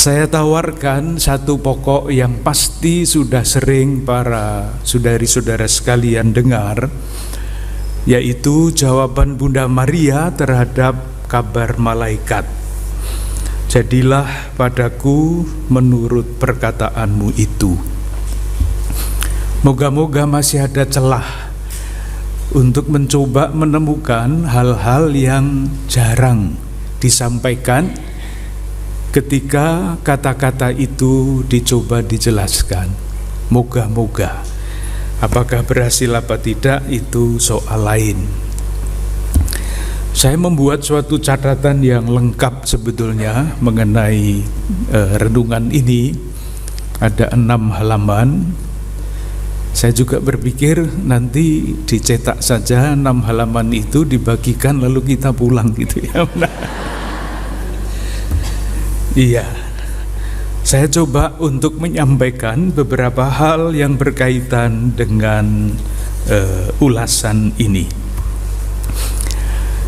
Saya tawarkan satu pokok yang pasti sudah sering para saudari-saudara sekalian dengar, yaitu jawaban Bunda Maria terhadap kabar malaikat. Jadilah padaku menurut perkataanmu itu. Moga-moga masih ada celah untuk mencoba menemukan hal-hal yang jarang disampaikan ketika kata-kata itu dicoba dijelaskan. Moga-moga. Apakah berhasil apa tidak itu soal lain. Saya membuat suatu catatan yang lengkap sebetulnya mengenai renungan ini. Ada 6 halaman. Saya juga berpikir nanti dicetak saja 6 halaman itu, dibagikan lalu kita pulang gitu ya. Iya, saya coba untuk menyampaikan beberapa hal yang berkaitan dengan ulasan ini.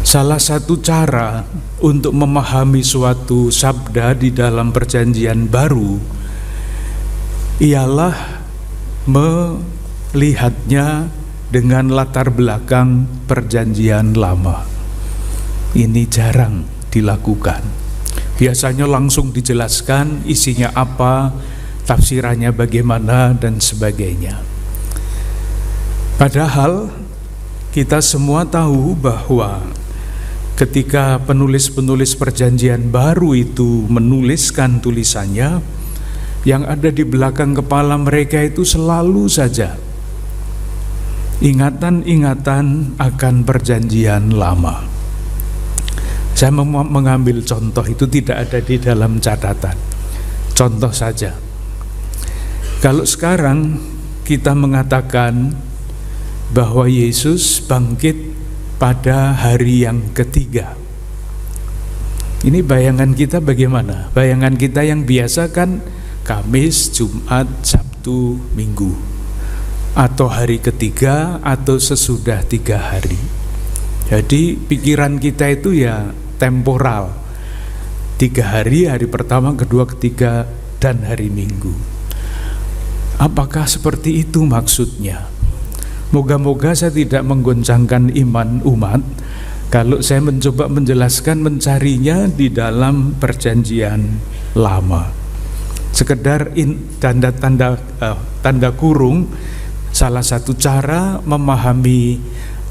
Salah satu cara untuk memahami suatu sabda di dalam perjanjian baru ialah melihatnya dengan latar belakang perjanjian lama. Ini jarang dilakukan. Biasanya langsung dijelaskan isinya apa, tafsirannya bagaimana, dan sebagainya. Padahal kita semua tahu bahwa ketika penulis-penulis perjanjian baru itu menuliskan tulisannya, yang ada di belakang kepala mereka itu selalu saja ingatan-ingatan akan perjanjian lama. Saya mengambil contoh, itu tidak ada di dalam catatan. Contoh saja. Kalau sekarang kita mengatakan bahwa Yesus bangkit pada hari yang ketiga, ini bayangan kita bagaimana? Bayangan kita yang biasa kan Kamis, Jumat, Sabtu, Minggu, atau hari ketiga, atau sesudah 3 hari. Jadi pikiran kita itu ya temporal, 3 hari, hari pertama, kedua, ketiga, dan hari Minggu. Apakah seperti itu maksudnya? Moga-moga saya tidak menggoncangkan iman umat kalau saya mencoba menjelaskan, mencarinya di dalam perjanjian lama. Sekedar tanda kurung, salah satu cara memahami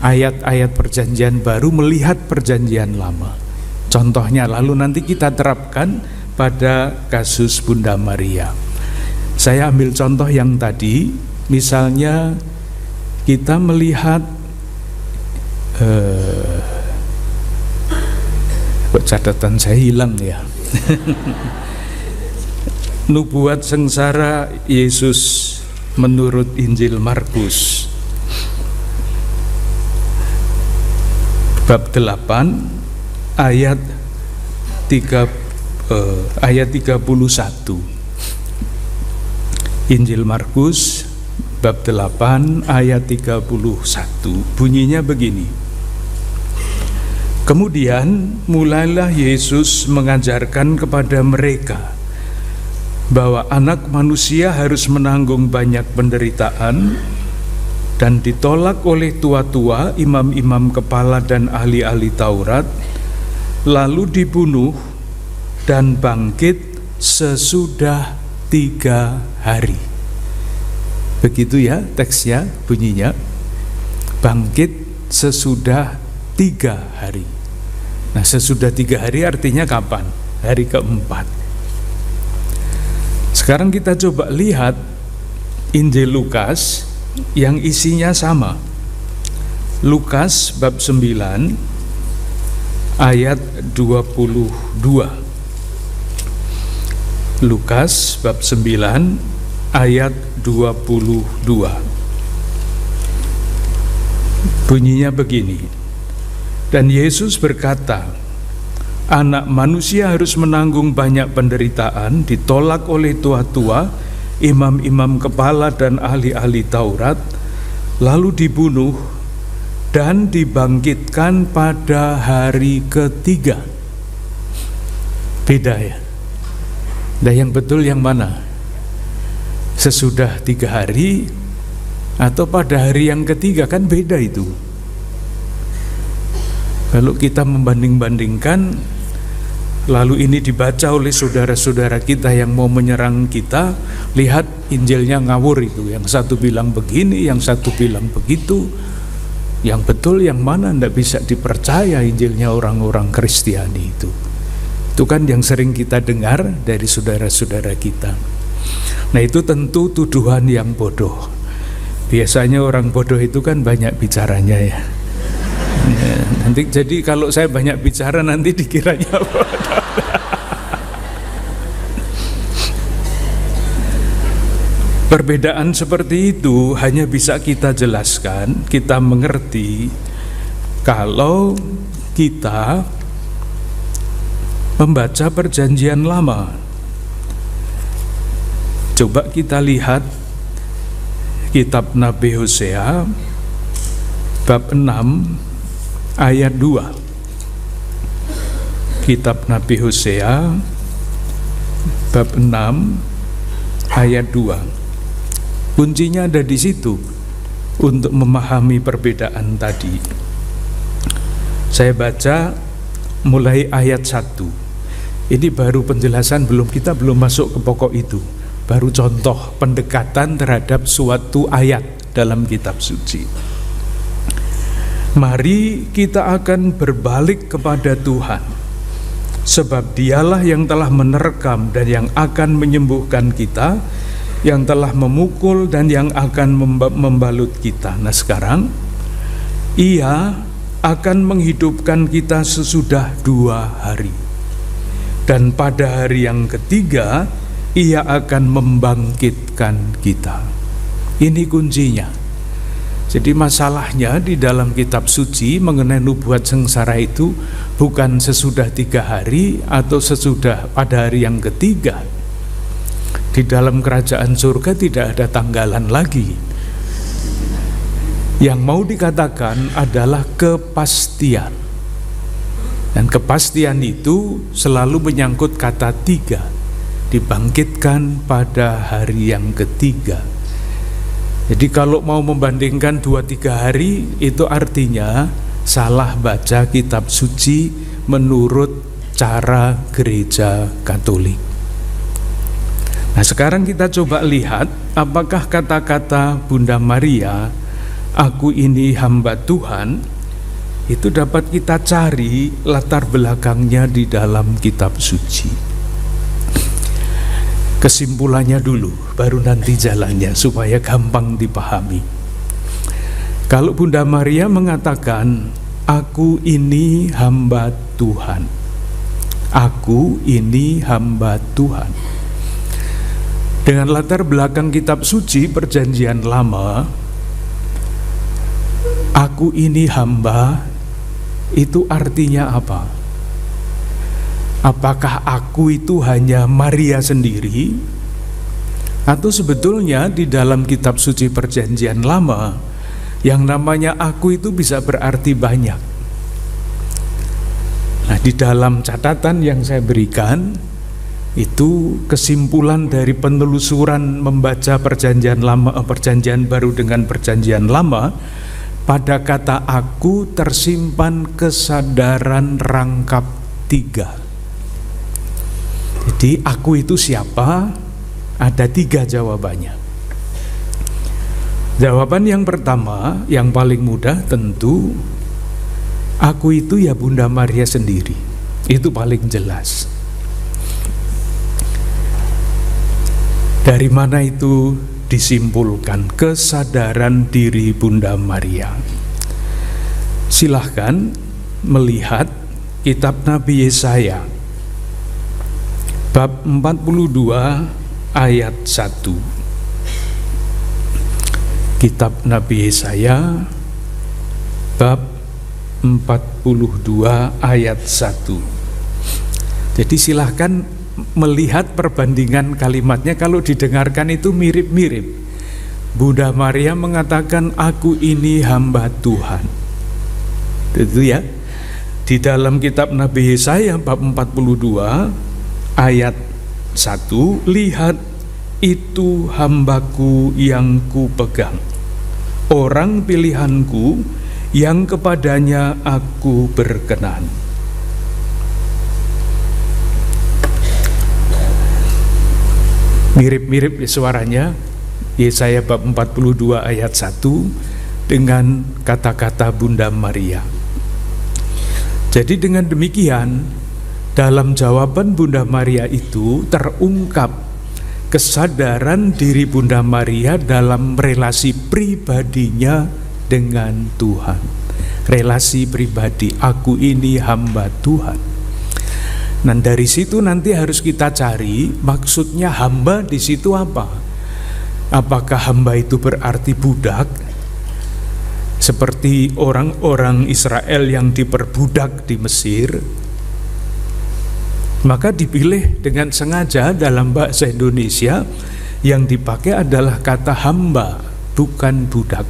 ayat-ayat perjanjian baru melihat perjanjian lama. Contohnya, lalu nanti kita terapkan pada kasus Bunda Maria. Saya ambil contoh yang tadi, misalnya kita melihat kok catatan saya hilang ya. Nubuat sengsara Yesus menurut Injil Markus bab 8 ayat 31. Injil Markus bab 8 ayat 31. Bunyinya begini. Kemudian mulailah Yesus mengajarkan kepada mereka bahwa anak manusia harus menanggung banyak penderitaan dan ditolak oleh tua-tua, imam-imam kepala dan ahli-ahli Taurat, lalu dibunuh dan bangkit sesudah 3 hari. Begitu ya teksnya, bunyinya, bangkit sesudah 3 hari. Nah, sesudah 3 hari artinya kapan? Hari keempat. Sekarang kita coba lihat Injil Lukas yang isinya sama. Lukas bab 9 ayat 22. Lukas bab 9 ayat 22. Bunyinya begini. Dan Yesus berkata, anak manusia harus menanggung banyak penderitaan, ditolak oleh tua-tua, imam-imam kepala dan ahli-ahli Taurat, lalu dibunuh dan dibangkitkan pada hari ketiga. Beda ya. Nah, yang betul yang mana? Sesudah 3 hari atau pada hari yang ketiga? Kan beda itu. Kalau kita membanding-bandingkan, lalu ini dibaca oleh saudara-saudara kita yang mau menyerang kita, lihat Injilnya ngawur itu. Yang satu bilang begini, yang satu bilang begitu. Yang betul yang mana? Tidak bisa dipercaya Injilnya orang-orang Kristiani itu. Itu kan yang sering kita dengar dari saudara-saudara kita. Nah, itu tentu tuduhan yang bodoh. Biasanya orang bodoh itu kan banyak bicaranya ya. Nanti jadi kalau saya banyak bicara nanti dikiranya bodoh. Perbedaan seperti itu hanya bisa kita jelaskan, kita mengerti kalau kita membaca Perjanjian Lama. Coba kita lihat kitab Nabi Hosea bab 6 ayat 2. Kitab Nabi Hosea bab 6 ayat 2. Kuncinya ada di situ untuk memahami perbedaan tadi. Saya baca mulai ayat 1. Ini baru penjelasan, kita belum masuk ke pokok itu. Baru contoh pendekatan terhadap suatu ayat dalam kitab suci. Mari kita akan berbalik kepada Tuhan, sebab Dialah yang telah menerkam dan yang akan menyembuhkan kita, yang telah memukul dan yang akan membalut kita. Nah, sekarang Ia akan menghidupkan kita sesudah 2 hari, dan pada hari yang ketiga Ia akan membangkitkan kita. Ini kuncinya. Jadi masalahnya di dalam kitab suci mengenai nubuat sengsara itu bukan sesudah 3 hari atau sesudah pada hari yang ketiga. Di dalam kerajaan surga tidak ada tanggalan lagi. Yang mau dikatakan adalah kepastian. Dan kepastian itu selalu menyangkut kata 3, dibangkitkan pada hari yang ketiga. Jadi kalau mau membandingkan 2-3 hari, itu artinya salah baca kitab suci menurut cara gereja Katolik. Nah, sekarang kita coba lihat apakah kata-kata Bunda Maria, "Aku ini hamba Tuhan," itu dapat kita cari latar belakangnya di dalam kitab suci. Kesimpulannya dulu, baru nanti jalannya supaya gampang dipahami. Kalau Bunda Maria mengatakan, "Aku ini hamba Tuhan," aku ini hamba Tuhan, dengan latar belakang kitab suci Perjanjian Lama, aku ini hamba, itu artinya apa? Apakah aku itu hanya Maria sendiri? Atau sebetulnya di dalam kitab suci Perjanjian Lama, yang namanya aku itu bisa berarti banyak. Nah, di dalam catatan yang saya berikan, itu kesimpulan dari penelusuran membaca Perjanjian Lama, Perjanjian Baru dengan Perjanjian Lama, pada kata aku tersimpan kesadaran rangkap 3. Jadi aku itu siapa? Ada 3 jawabannya. Jawaban yang pertama, yang paling mudah tentu, aku itu ya Bunda Maria sendiri. Itu paling jelas. Dari mana itu disimpulkan? Kesadaran diri Bunda Maria. Silahkan melihat kitab Nabi Yesaya bab 42 ayat 1. Kitab Nabi Yesaya bab 42 ayat 1. Jadi silahkan melihat perbandingan kalimatnya. Kalau didengarkan itu mirip-mirip. Bunda Maria mengatakan, "Aku ini hamba Tuhan." Itu ya. Di dalam kitab Nabi Yesaya bab 42 ayat 1, lihat itu hambaku yang kupegang, orang pilihanku yang kepadanya aku berkenan. Mirip-mirip suaranya Yesaya bab 42 ayat 1 dengan kata-kata Bunda Maria. Jadi dengan demikian, dalam jawaban Bunda Maria itu terungkap kesadaran diri Bunda Maria dalam relasi pribadinya dengan Tuhan. Relasi pribadi, aku ini hamba Tuhan. Nah, dari situ nanti harus kita cari maksudnya hamba di situ apa? Apakah hamba itu berarti budak? Seperti orang-orang Israel yang diperbudak di Mesir. Maka dipilih dengan sengaja dalam bahasa Indonesia yang dipakai adalah kata hamba, bukan budak.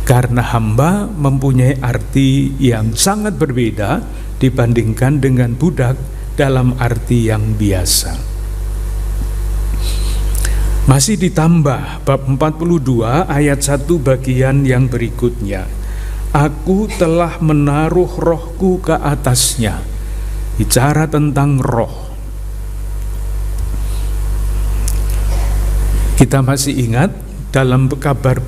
Karena hamba mempunyai arti yang sangat berbeda dibandingkan dengan budak dalam arti yang biasa. Masih ditambah bab 42 ayat 1 bagian yang berikutnya. Aku telah menaruh rohku ke atasnya. Bicara tentang roh. Kita masih ingat dalam kabar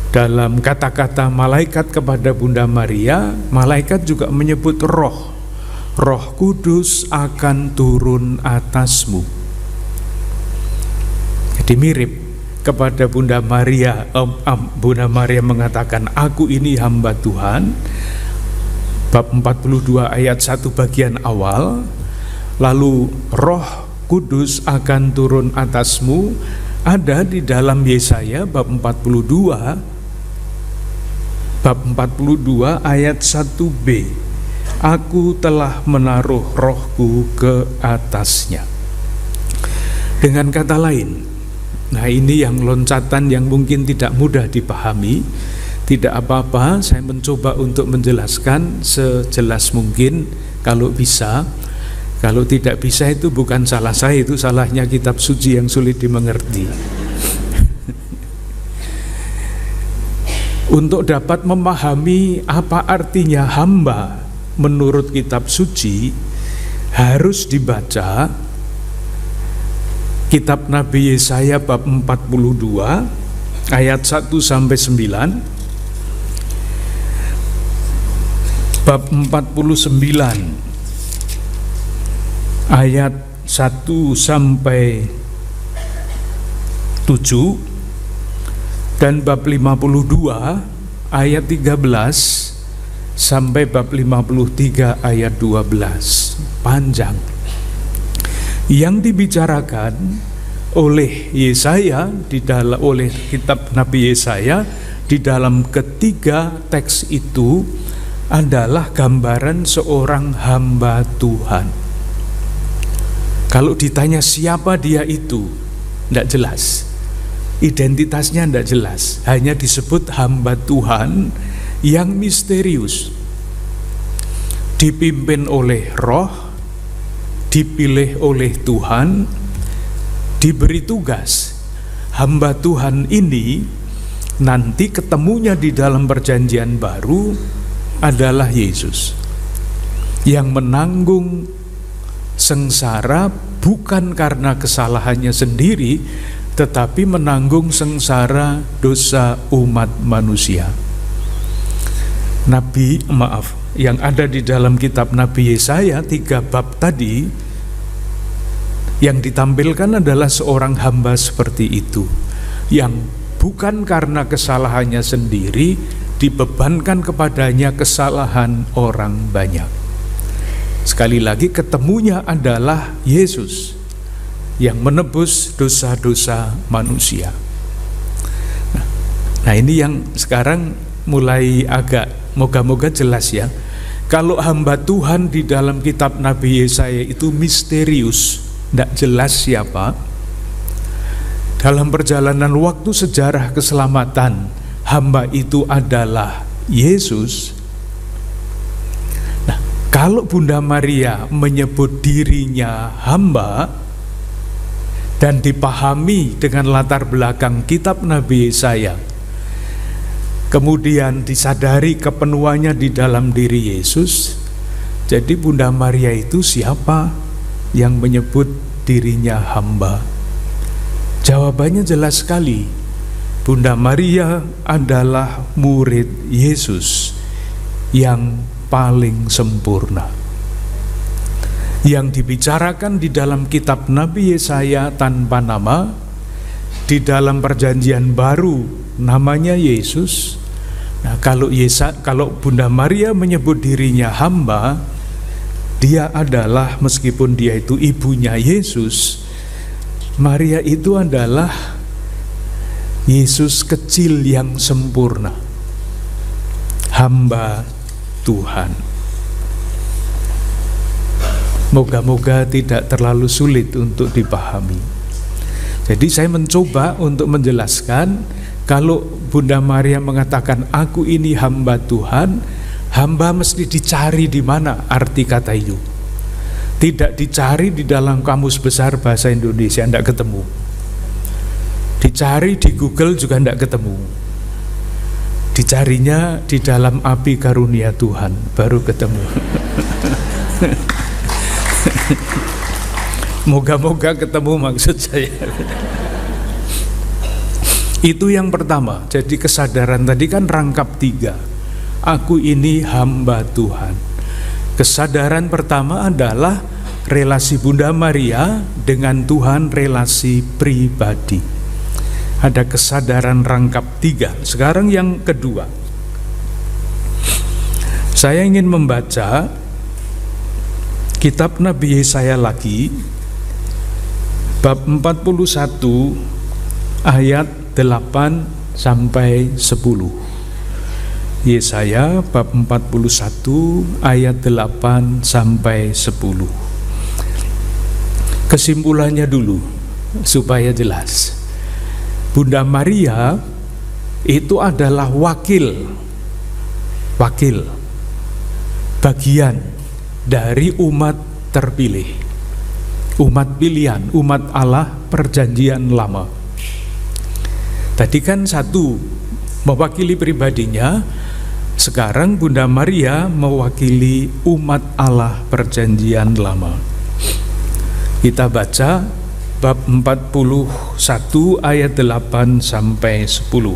dalam kata-kata malaikat kepada Bunda Maria, malaikat juga menyebut roh. Roh Kudus akan turun atasmu. Jadi mirip kepada Bunda Maria. Bunda Maria mengatakan, aku ini hamba Tuhan. Bab 42 ayat 1 bagian awal. Lalu Roh Kudus akan turun atasmu ada di dalam Yesaya bab 42 ayat 1b. Aku telah menaruh rohku ke atasnya. Dengan kata lain, nah ini yang loncatan yang mungkin tidak mudah dipahami. Tidak apa-apa, saya mencoba untuk menjelaskan sejelas mungkin kalau bisa. Kalau tidak bisa itu bukan salah saya, itu salahnya kitab suci yang sulit dimengerti. Untuk dapat memahami apa artinya hamba menurut kitab suci, harus dibaca kitab Nabi Yesaya bab 42 ayat 1 sampai 9, bab 49 ayat 1 sampai 7, dan bab 52 ayat 13 sampai bab 53 ayat 12. Panjang. Yang dibicarakan oleh Yesaya oleh kitab Nabi Yesaya di dalam ketiga teks itu adalah gambaran seorang hamba Tuhan. Kalau ditanya siapa dia itu, tidak jelas. Identitasnya tidak jelas. Hanya disebut hamba Tuhan yang misterius, dipimpin oleh Roh, dipilih oleh Tuhan, diberi tugas. Hamba Tuhan ini nanti ketemunya di dalam perjanjian baru adalah Yesus yang menanggung sengsara bukan karena kesalahannya sendiri, tetapi menanggung sengsara dosa umat manusia. Yang ada di dalam kitab Nabi Yesaya 3 bab tadi, yang ditampilkan adalah seorang hamba seperti itu, yang bukan karena kesalahannya sendiri dibebankan kepadanya kesalahan orang banyak. Sekali lagi, ketemunya adalah Yesus yang menebus dosa-dosa manusia. Nah, ini yang sekarang mulai agak moga-moga jelas ya. Kalau hamba Tuhan di dalam kitab Nabi Yesaya itu misterius, tidak jelas siapa. Dalam perjalanan waktu sejarah keselamatan, hamba itu adalah Yesus. Nah, Kalau Bunda Maria menyebut dirinya hamba dan dipahami dengan latar belakang kitab Nabi Yesaya, kemudian disadari kepenuhannya di dalam diri Yesus, jadi Bunda Maria itu siapa yang menyebut dirinya hamba? Jawabannya jelas sekali. Bunda Maria adalah murid Yesus yang paling sempurna. Yang dibicarakan di dalam kitab Nabi Yesaya tanpa nama, di dalam perjanjian baru namanya Yesus. Nah, kalau Bunda Maria menyebut dirinya hamba, dia adalah, meskipun dia itu ibunya Yesus, Maria itu adalah Yesus kecil yang sempurna, hamba Tuhan. Moga-moga tidak terlalu sulit untuk dipahami. Jadi saya mencoba untuk menjelaskan, kalau Bunda Maria mengatakan aku ini hamba Tuhan, hamba mesti dicari di mana arti kata itu. Tidak dicari di dalam kamus besar bahasa Indonesia, tidak ketemu. Dicari di Google juga tidak ketemu. Dicarinya di dalam api karunia Tuhan, baru ketemu. Moga-moga ketemu maksud saya. Itu yang pertama. Jadi kesadaran tadi kan rangkap 3. Aku ini hamba Tuhan. Kesadaran pertama adalah relasi Bunda Maria dengan Tuhan, relasi pribadi. Ada kesadaran rangkap 3. Sekarang yang kedua, saya ingin membaca kitab Nabi Yesaya lagi, bab 41 ayat 8 sampai 10. Yesaya bab 41 ayat 8 sampai 10. Kesimpulannya dulu supaya jelas. Bunda Maria itu adalah wakil bagian dari umat terpilih, umat pilihan, umat Allah perjanjian lama. Tadi kan satu mewakili pribadinya, sekarang Bunda Maria mewakili umat Allah perjanjian lama. Kita baca bab 41 ayat 8 sampai 10.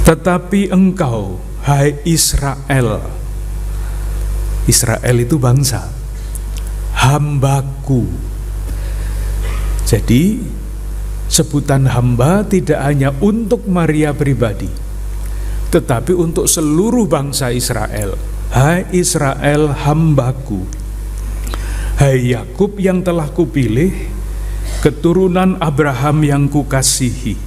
Tetapi engkau, hai Israel, Israel itu bangsa, hambaku. Jadi sebutan hamba tidak hanya untuk Maria pribadi, tetapi untuk seluruh bangsa Israel. Hai Israel, hambaku. Hai Yakub yang telah kupilih, keturunan Abraham yang kukasihi.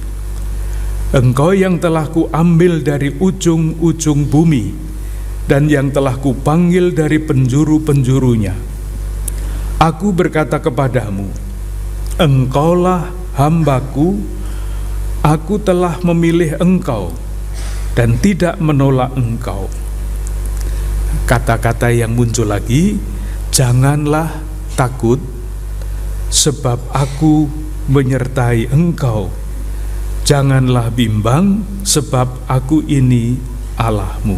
Engkau yang telah kuambil dari ujung-ujung bumi, dan yang telah kupanggil dari penjuru-penjurunya. Aku berkata kepadamu, engkaulah hambaku, aku telah memilih engkau, dan tidak menolak engkau. Kata-kata yang muncul lagi, janganlah takut, sebab aku menyertai engkau. Janganlah bimbang, sebab aku ini Allahmu.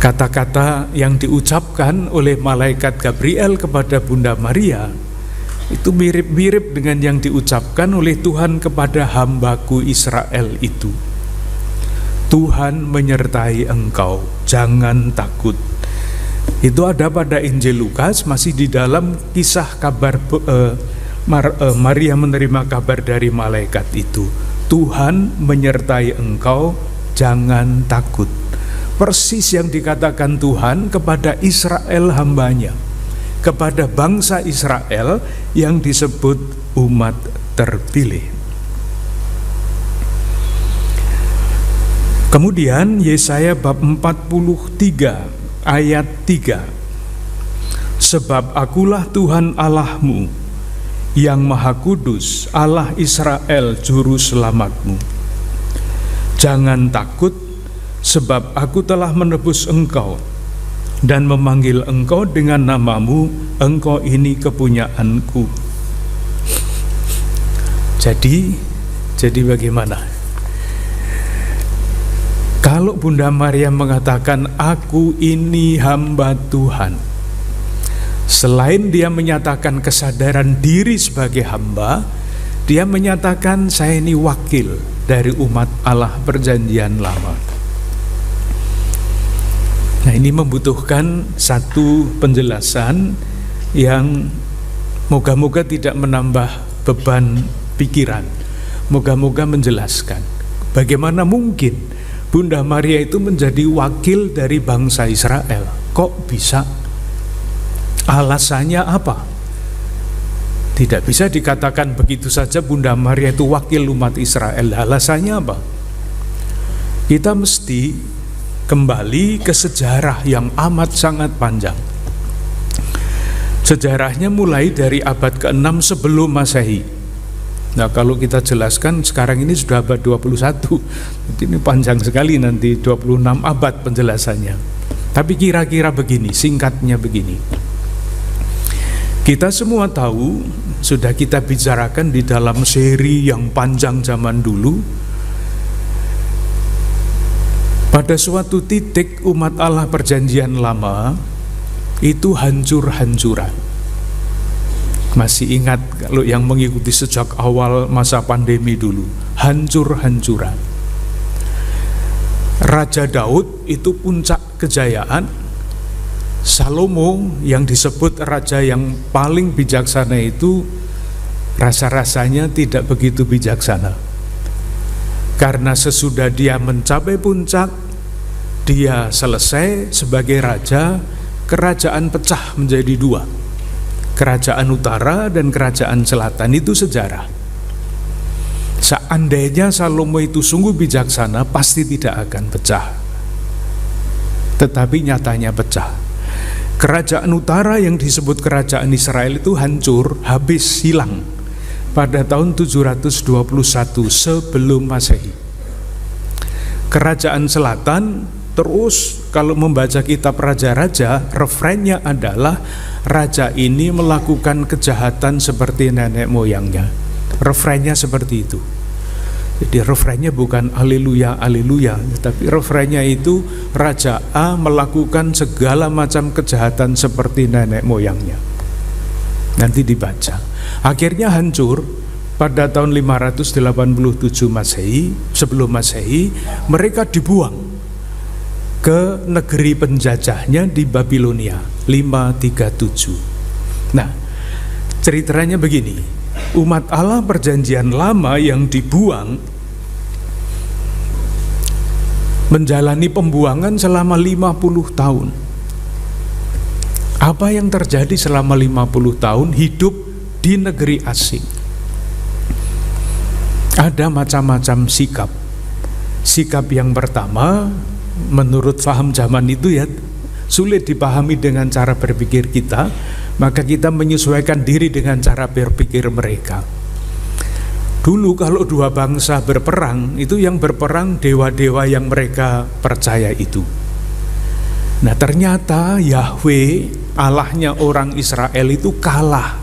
Kata-kata yang diucapkan oleh malaikat Gabriel kepada Bunda Maria itu mirip-mirip dengan yang diucapkan oleh Tuhan kepada hambaku Israel itu. Tuhan menyertai engkau, jangan takut. Itu ada pada Injil Lukas, masih di dalam kisah kabar Maria menerima kabar dari malaikat itu. Tuhan menyertai engkau, jangan takut. Persis yang dikatakan Tuhan kepada Israel hambanya, kepada bangsa Israel yang disebut umat terpilih. Kemudian Yesaya bab 43 ayat 3. Sebab akulah Tuhan Allahmu yang Maha Kudus, Allah Israel juru selamatmu. Jangan takut, sebab aku telah menebus engkau dan memanggil engkau dengan namamu, engkau ini kepunyaanku. Jadi bagaimana? Kalau Bunda Maria mengatakan aku ini hamba Tuhan, selain dia menyatakan kesadaran diri sebagai hamba, dia menyatakan saya ini wakil dari umat Allah perjanjian lama. Nah, ini membutuhkan satu penjelasan yang moga-moga tidak menambah beban pikiran. Moga-moga menjelaskan bagaimana mungkin Bunda Maria itu menjadi wakil dari bangsa Israel. Kok bisa? Alasannya apa? Tidak bisa dikatakan begitu saja Bunda Maria itu wakil umat Israel. Alasannya apa? Kita mesti kembali ke sejarah yang amat sangat panjang. Sejarahnya mulai dari abad ke-6 sebelum Masehi. Nah, kalau kita jelaskan sekarang ini sudah abad 21. Jadi ini panjang sekali, nanti 26 abad penjelasannya. Tapi kira-kira begini, singkatnya begini. Kita semua tahu, sudah kita bicarakan di dalam seri yang panjang zaman dulu, pada suatu titik umat Allah perjanjian lama itu hancur-hancuran. Masih ingat kalau yang mengikuti sejak awal masa pandemi dulu, hancur-hancuran. Raja Daud itu puncak kejayaan. Salomo yang disebut raja yang paling bijaksana itu rasa-rasanya tidak begitu bijaksana. Karena sesudah dia mencapai puncak, dia selesai sebagai raja, kerajaan pecah menjadi dua. Kerajaan utara dan kerajaan selatan. Itu sejarah. Seandainya Salomo itu sungguh bijaksana, pasti tidak akan pecah. Tetapi nyatanya pecah. Kerajaan utara yang disebut kerajaan Israel itu hancur, habis, hilang pada tahun 721 sebelum Masehi. Kerajaan selatan terus, kalau membaca kitab raja-raja, referennya adalah raja ini melakukan kejahatan seperti nenek moyangnya. Referennya seperti itu. Jadi referennya bukan haleluya, haleluya, tapi referennya itu Raja A melakukan segala macam kejahatan seperti nenek moyangnya. Nanti dibaca. Akhirnya hancur pada tahun 587 Masehi, sebelum Masehi, mereka dibuang ke negeri penjajahnya di Babilonia 537. Nah, ceritanya begini. Umat Allah perjanjian lama yang dibuang menjalani pembuangan selama 50 tahun. Apa yang terjadi selama 50 tahun hidup di negeri asing? Ada macam-macam sikap. Sikap yang pertama, menurut paham zaman itu ya, sulit dipahami dengan cara berpikir kita, maka kita menyesuaikan diri dengan cara berpikir mereka. Dulu kalau dua bangsa berperang, itu yang berperang dewa-dewa yang mereka percaya itu. Nah, ternyata Yahweh, Allahnya orang Israel itu kalah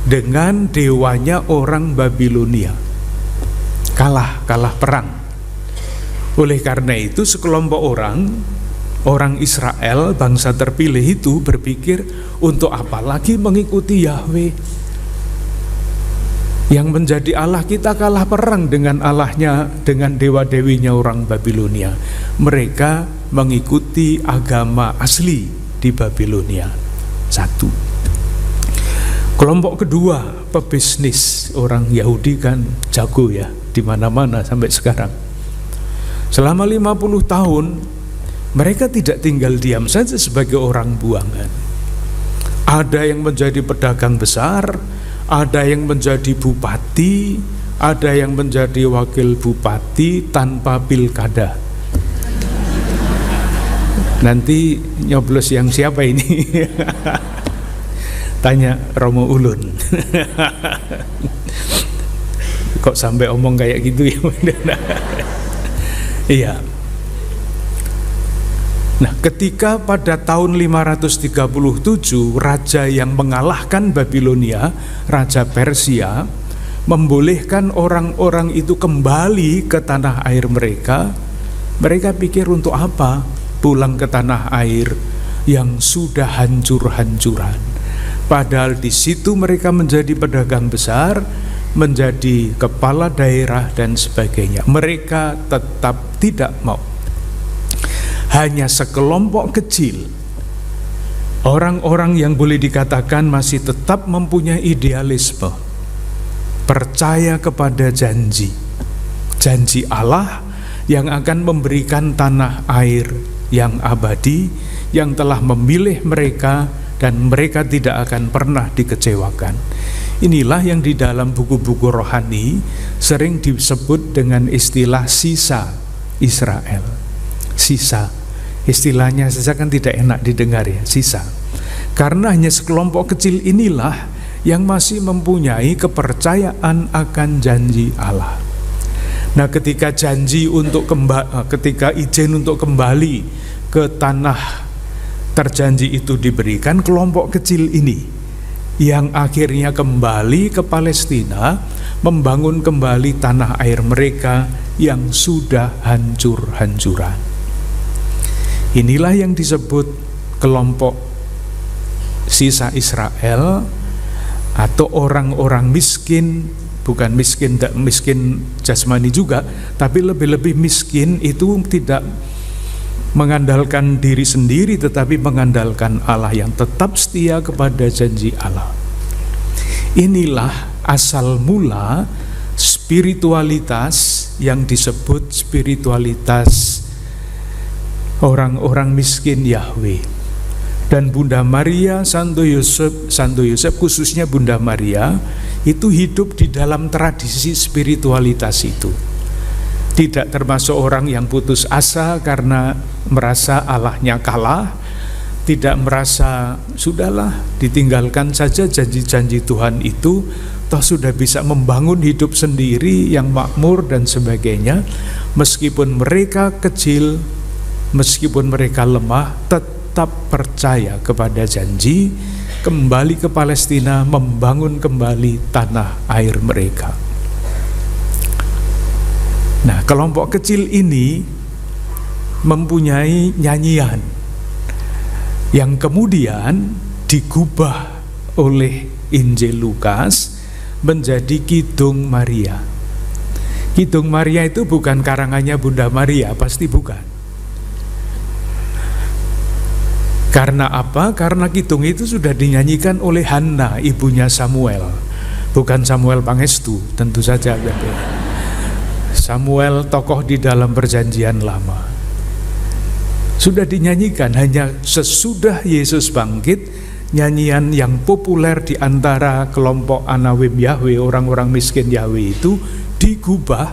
dengan dewanya orang Babilonia. Kalah perang. Oleh karena itu sekelompok orang Israel, bangsa terpilih itu berpikir, untuk apa lagi mengikuti Yahweh? Yang menjadi Allah kita kalah perang dengan Allahnya, dengan dewa-dewinya orang Babilonia. Mereka mengikuti agama asli di Babilonia. Satu. Kelompok kedua, pebisnis. Orang Yahudi kan jago ya, di mana-mana sampai sekarang. Selama 50 tahun mereka tidak tinggal diam saja sebagai orang buangan. Ada yang menjadi pedagang besar, ada yang menjadi bupati, ada yang menjadi wakil bupati tanpa pilkada. Nanti nyoblos yang siapa ini? Tanya Romo Ulun. Kok sampai omong kayak gitu ya? Iya. Nah, ketika pada tahun 537 raja yang mengalahkan Babilonia, Raja Persia, membolehkan orang-orang itu kembali ke tanah air mereka, mereka pikir untuk apa pulang ke tanah air yang sudah hancur-hancuran. Padahal di situ mereka menjadi pedagang besar, menjadi kepala daerah dan sebagainya. Mereka tetap tidak mau. Hanya sekelompok kecil orang-orang yang boleh dikatakan masih tetap mempunyai idealisme, percaya kepada janji Allah yang akan memberikan tanah air yang abadi, yang telah memilih mereka dan mereka tidak akan pernah dikecewakan. Inilah yang di dalam buku-buku rohani sering disebut dengan istilah sisa Israel. Sisa, istilahnya saja kan tidak enak didengar ya, sisa. Karena hanya sekelompok kecil inilah yang masih mempunyai kepercayaan akan janji Allah. Nah, ketika ketika izin untuk kembali ke tanah terjanji itu diberikan, kelompok kecil ini yang akhirnya kembali ke Palestina, membangun kembali tanah air mereka yang sudah hancur-hancuran. Inilah yang disebut kelompok sisa Israel atau orang-orang miskin, bukan miskin jasmani juga, tapi lebih-lebih miskin itu tidak mengandalkan diri sendiri tetapi mengandalkan Allah yang tetap setia kepada janji Allah. Inilah asal mula spiritualitas yang disebut spiritualitas orang-orang miskin Yahweh. Dan Bunda Maria, Santo Yosef khususnya Bunda Maria itu hidup di dalam tradisi spiritualitas itu. Tidak termasuk orang yang putus asa karena merasa Allahnya kalah, tidak merasa sudahlah ditinggalkan saja janji-janji Tuhan itu, toh sudah bisa membangun hidup sendiri yang makmur dan sebagainya. Meskipun mereka kecil, meskipun mereka lemah, tetap percaya kepada janji, kembali ke Palestina, membangun kembali tanah air mereka. Nah, kelompok kecil ini mempunyai nyanyian yang kemudian digubah oleh Injil Lukas menjadi Kidung Maria. Kidung Maria itu bukan karangannya Bunda Maria, pasti bukan. Karena apa? Karena kidung itu sudah dinyanyikan oleh Hana, ibunya Samuel. Bukan Samuel Pangestu, tentu saja. Samuel tokoh di dalam perjanjian lama. Sudah dinyanyikan, hanya sesudah Yesus bangkit, nyanyian yang populer di antara kelompok Anawim Yahweh, orang-orang miskin Yahweh itu digubah,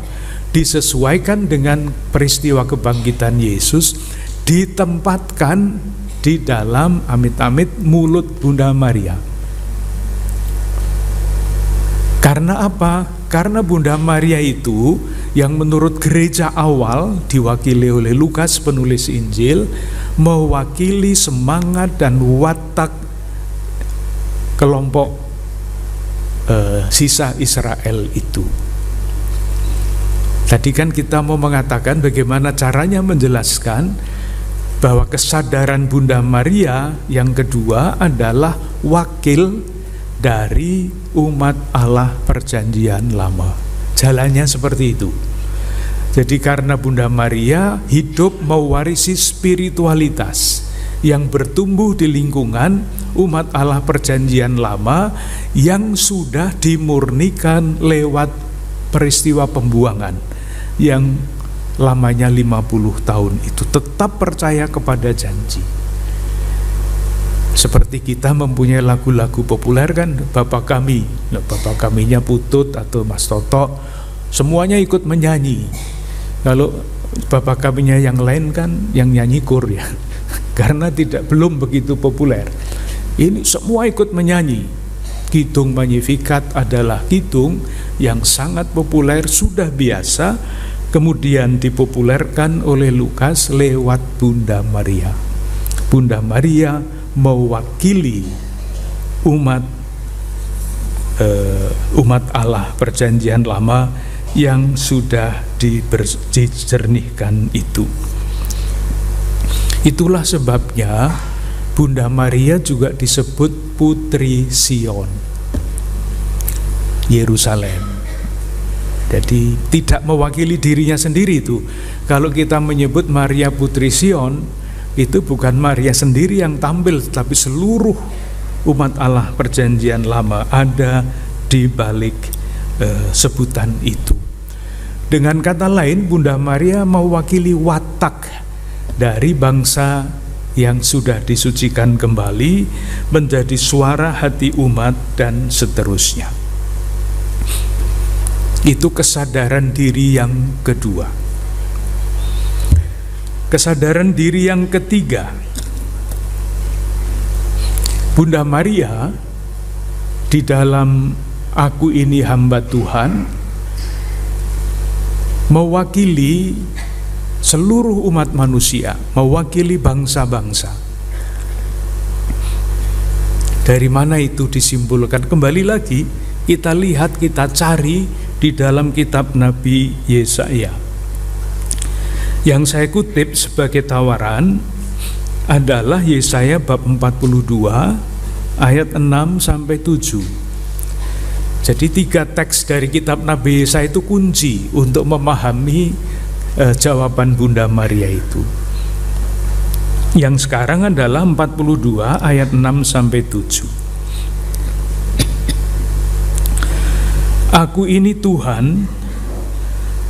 disesuaikan dengan peristiwa kebangkitan Yesus, ditempatkan di dalam amit-amit mulut Bunda Maria. Karena apa? Karena Bunda Maria itu yang menurut gereja awal diwakili oleh Lukas penulis Injil, mewakili semangat dan watak kelompok sisa Israel itu. Tadi kan kita mau mengatakan bagaimana caranya menjelaskan bahwa kesadaran Bunda Maria yang kedua adalah wakil dari umat Allah perjanjian lama. Jalannya seperti itu. Jadi karena Bunda Maria hidup mewarisi spiritualitas yang bertumbuh di lingkungan umat Allah perjanjian lama yang sudah dimurnikan lewat peristiwa pembuangan yang lamanya 50 tahun itu, tetap percaya kepada janji. Seperti kita mempunyai lagu-lagu populer kan, Bapak Kami, Bapak Kaminya Putut atau Mas Toto, semuanya ikut menyanyi. Kalau Bapak Kaminya yang lain kan yang nyanyi kur ya, karena belum begitu populer. Ini semua ikut menyanyi. Kidung Magnificat adalah kidung yang sangat populer, sudah biasa kemudian dipopulerkan oleh Lukas lewat Bunda Maria. Bunda Maria mewakili umat Allah Perjanjian Lama yang sudah dijernihkan itu. Itulah sebabnya Bunda Maria juga disebut Putri Sion, Yerusalem. Jadi tidak mewakili dirinya sendiri itu. Kalau kita menyebut Maria Putri Sion, itu bukan Maria sendiri yang tampil, tapi seluruh umat Allah Perjanjian Lama ada di balik sebutan itu. Dengan kata lain, Bunda Maria mewakili watak dari bangsa yang sudah disucikan kembali menjadi suara hati umat dan seterusnya. Itu kesadaran diri yang kedua. Kesadaran diri yang ketiga, Bunda Maria di dalam Aku Ini Hamba Tuhan mewakili seluruh umat manusia, mewakili bangsa-bangsa. Dari mana itu disimpulkan? Kembali lagi kita lihat, kita cari di dalam kitab Nabi Yesaya. Yang saya kutip sebagai tawaran adalah Yesaya bab 42 ayat 6 sampai 7. Jadi 3 teks dari kitab Nabi Yesaya itu kunci untuk memahami jawaban Bunda Maria itu. Yang sekarang adalah 42 ayat 6 sampai 7. Aku ini Tuhan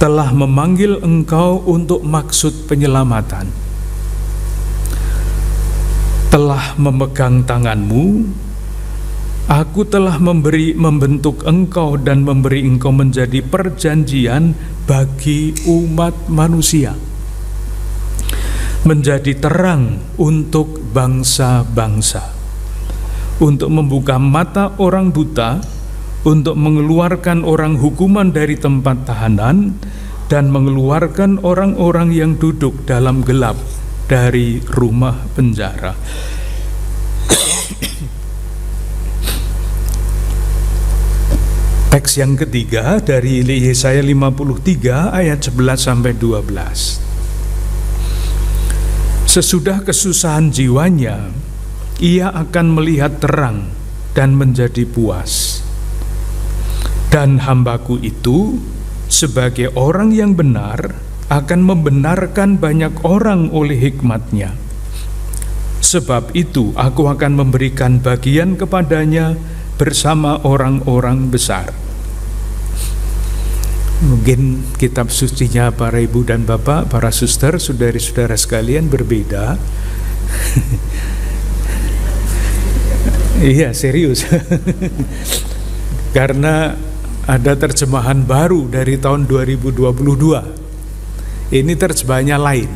telah memanggil engkau untuk maksud penyelamatan. Telah memegang tanganmu, aku telah membentuk engkau dan memberi engkau menjadi perjanjian bagi umat manusia, menjadi terang untuk bangsa-bangsa, untuk membuka mata orang buta, untuk mengeluarkan orang hukuman dari tempat tahanan, dan mengeluarkan orang-orang yang duduk dalam gelap dari rumah penjara. Teks yang ketiga dari Yesaya 53 ayat 11 sampai 12. Sesudah kesusahan jiwanya, ia akan melihat terang dan menjadi puas. Dan hambaku itu sebagai orang yang benar akan membenarkan banyak orang oleh hikmatnya. Sebab itu aku akan memberikan bagian kepadanya bersama orang-orang besar. Mungkin kitab sucinya para ibu dan bapak, para suster, saudari-saudara sekalian berbeda. Iya, serius. Karena ada terjemahan baru dari tahun 2022. Ini terjemahannya lain.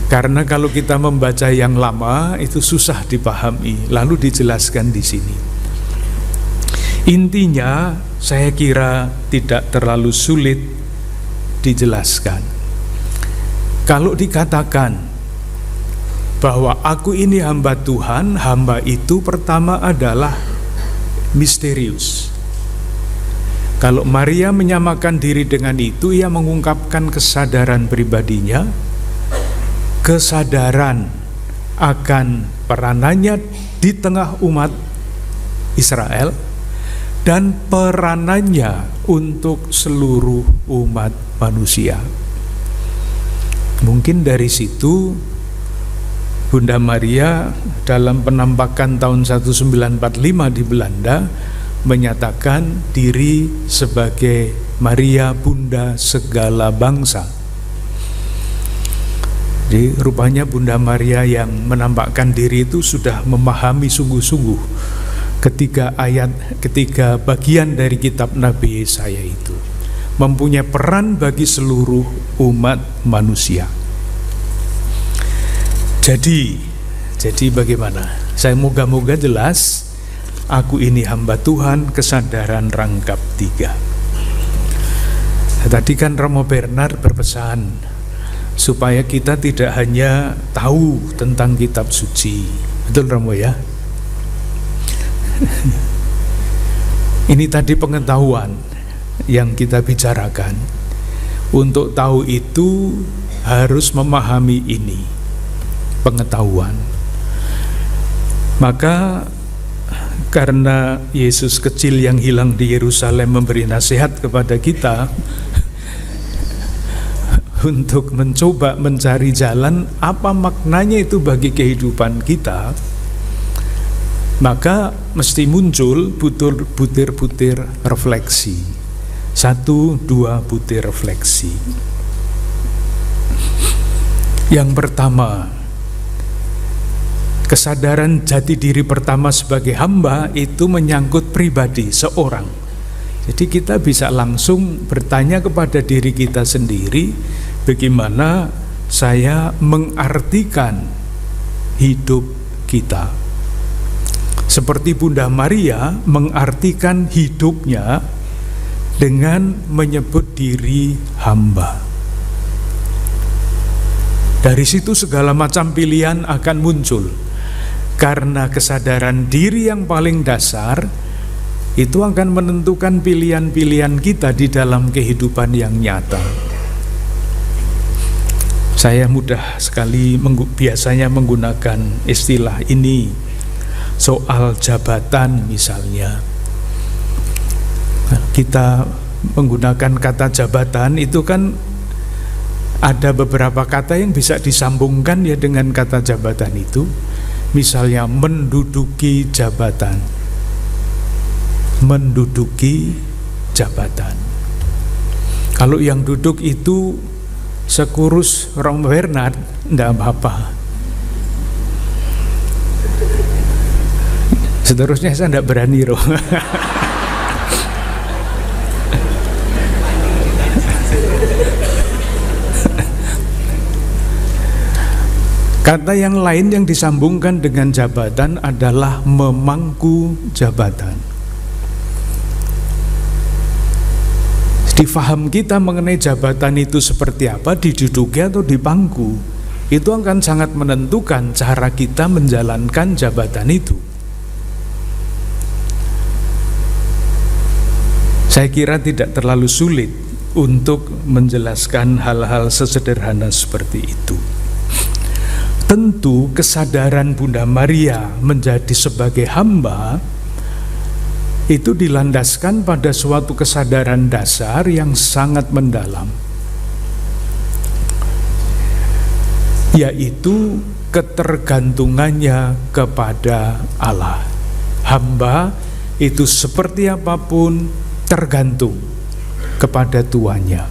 Karena kalau kita membaca yang lama itu susah dipahami, lalu dijelaskan di sini. Intinya saya kira tidak terlalu sulit dijelaskan. Kalau dikatakan bahwa aku ini hamba Tuhan, hamba itu pertama adalah misterius. Kalau Maria menyamakan diri dengan itu, ia mengungkapkan kesadaran pribadinya, kesadaran akan peranannya di tengah umat Israel, dan peranannya untuk seluruh umat manusia. Mungkin dari situ Bunda Maria dalam penampakan tahun 1945 di Belanda menyatakan diri sebagai Maria Bunda segala bangsa. Jadi rupanya Bunda Maria yang menampakkan diri itu sudah memahami sungguh-sungguh ketika bagian dari kitab Nabi Yesaya itu mempunyai peran bagi seluruh umat manusia. Jadi bagaimana? Saya moga-moga jelas. Aku ini hamba Tuhan, kesadaran rangkap 3. Tadi kan Romo Bernard berpesan supaya kita tidak hanya tahu tentang kitab suci. Betul Romo ya? Ini tadi pengetahuan yang kita bicarakan. Untuk tahu itu harus memahami ini, pengetahuan. Maka karena Yesus kecil yang hilang di Yerusalem memberi nasihat kepada kita untuk mencoba mencari jalan apa maknanya itu bagi kehidupan kita, maka mesti muncul butir-butir refleksi. 1-2 butir refleksi. Yang pertama, kesadaran jati diri pertama sebagai hamba itu menyangkut pribadi seorang. Jadi kita bisa langsung bertanya kepada diri kita sendiri, bagaimana saya mengartikan hidup kita. Seperti Bunda Maria mengartikan hidupnya dengan menyebut diri hamba. Dari situ segala macam pilihan akan muncul. Karena kesadaran diri yang paling dasar itu akan menentukan pilihan-pilihan kita di dalam kehidupan yang nyata. Saya mudah sekali biasanya menggunakan istilah ini soal jabatan misalnya. Kita menggunakan kata jabatan itu kan ada beberapa kata yang bisa disambungkan ya dengan kata jabatan itu. Misalnya menduduki jabatan. Menduduki jabatan. Kalau yang duduk itu sekurus Romo Bernard, enggak apa-apa. Seterusnya saya enggak berani Roh. Kata yang lain yang disambungkan dengan jabatan adalah memangku jabatan. Di faham kita mengenai jabatan itu seperti apa, diduduki atau dipangku, itu akan sangat menentukan cara kita menjalankan jabatan itu. Saya kira tidak terlalu sulit untuk menjelaskan hal-hal sesederhana seperti itu. Tentu kesadaran Bunda Maria menjadi sebagai hamba itu dilandaskan pada suatu kesadaran dasar yang sangat mendalam, yaitu ketergantungannya kepada Allah. Hamba itu seperti apapun tergantung kepada tuannya.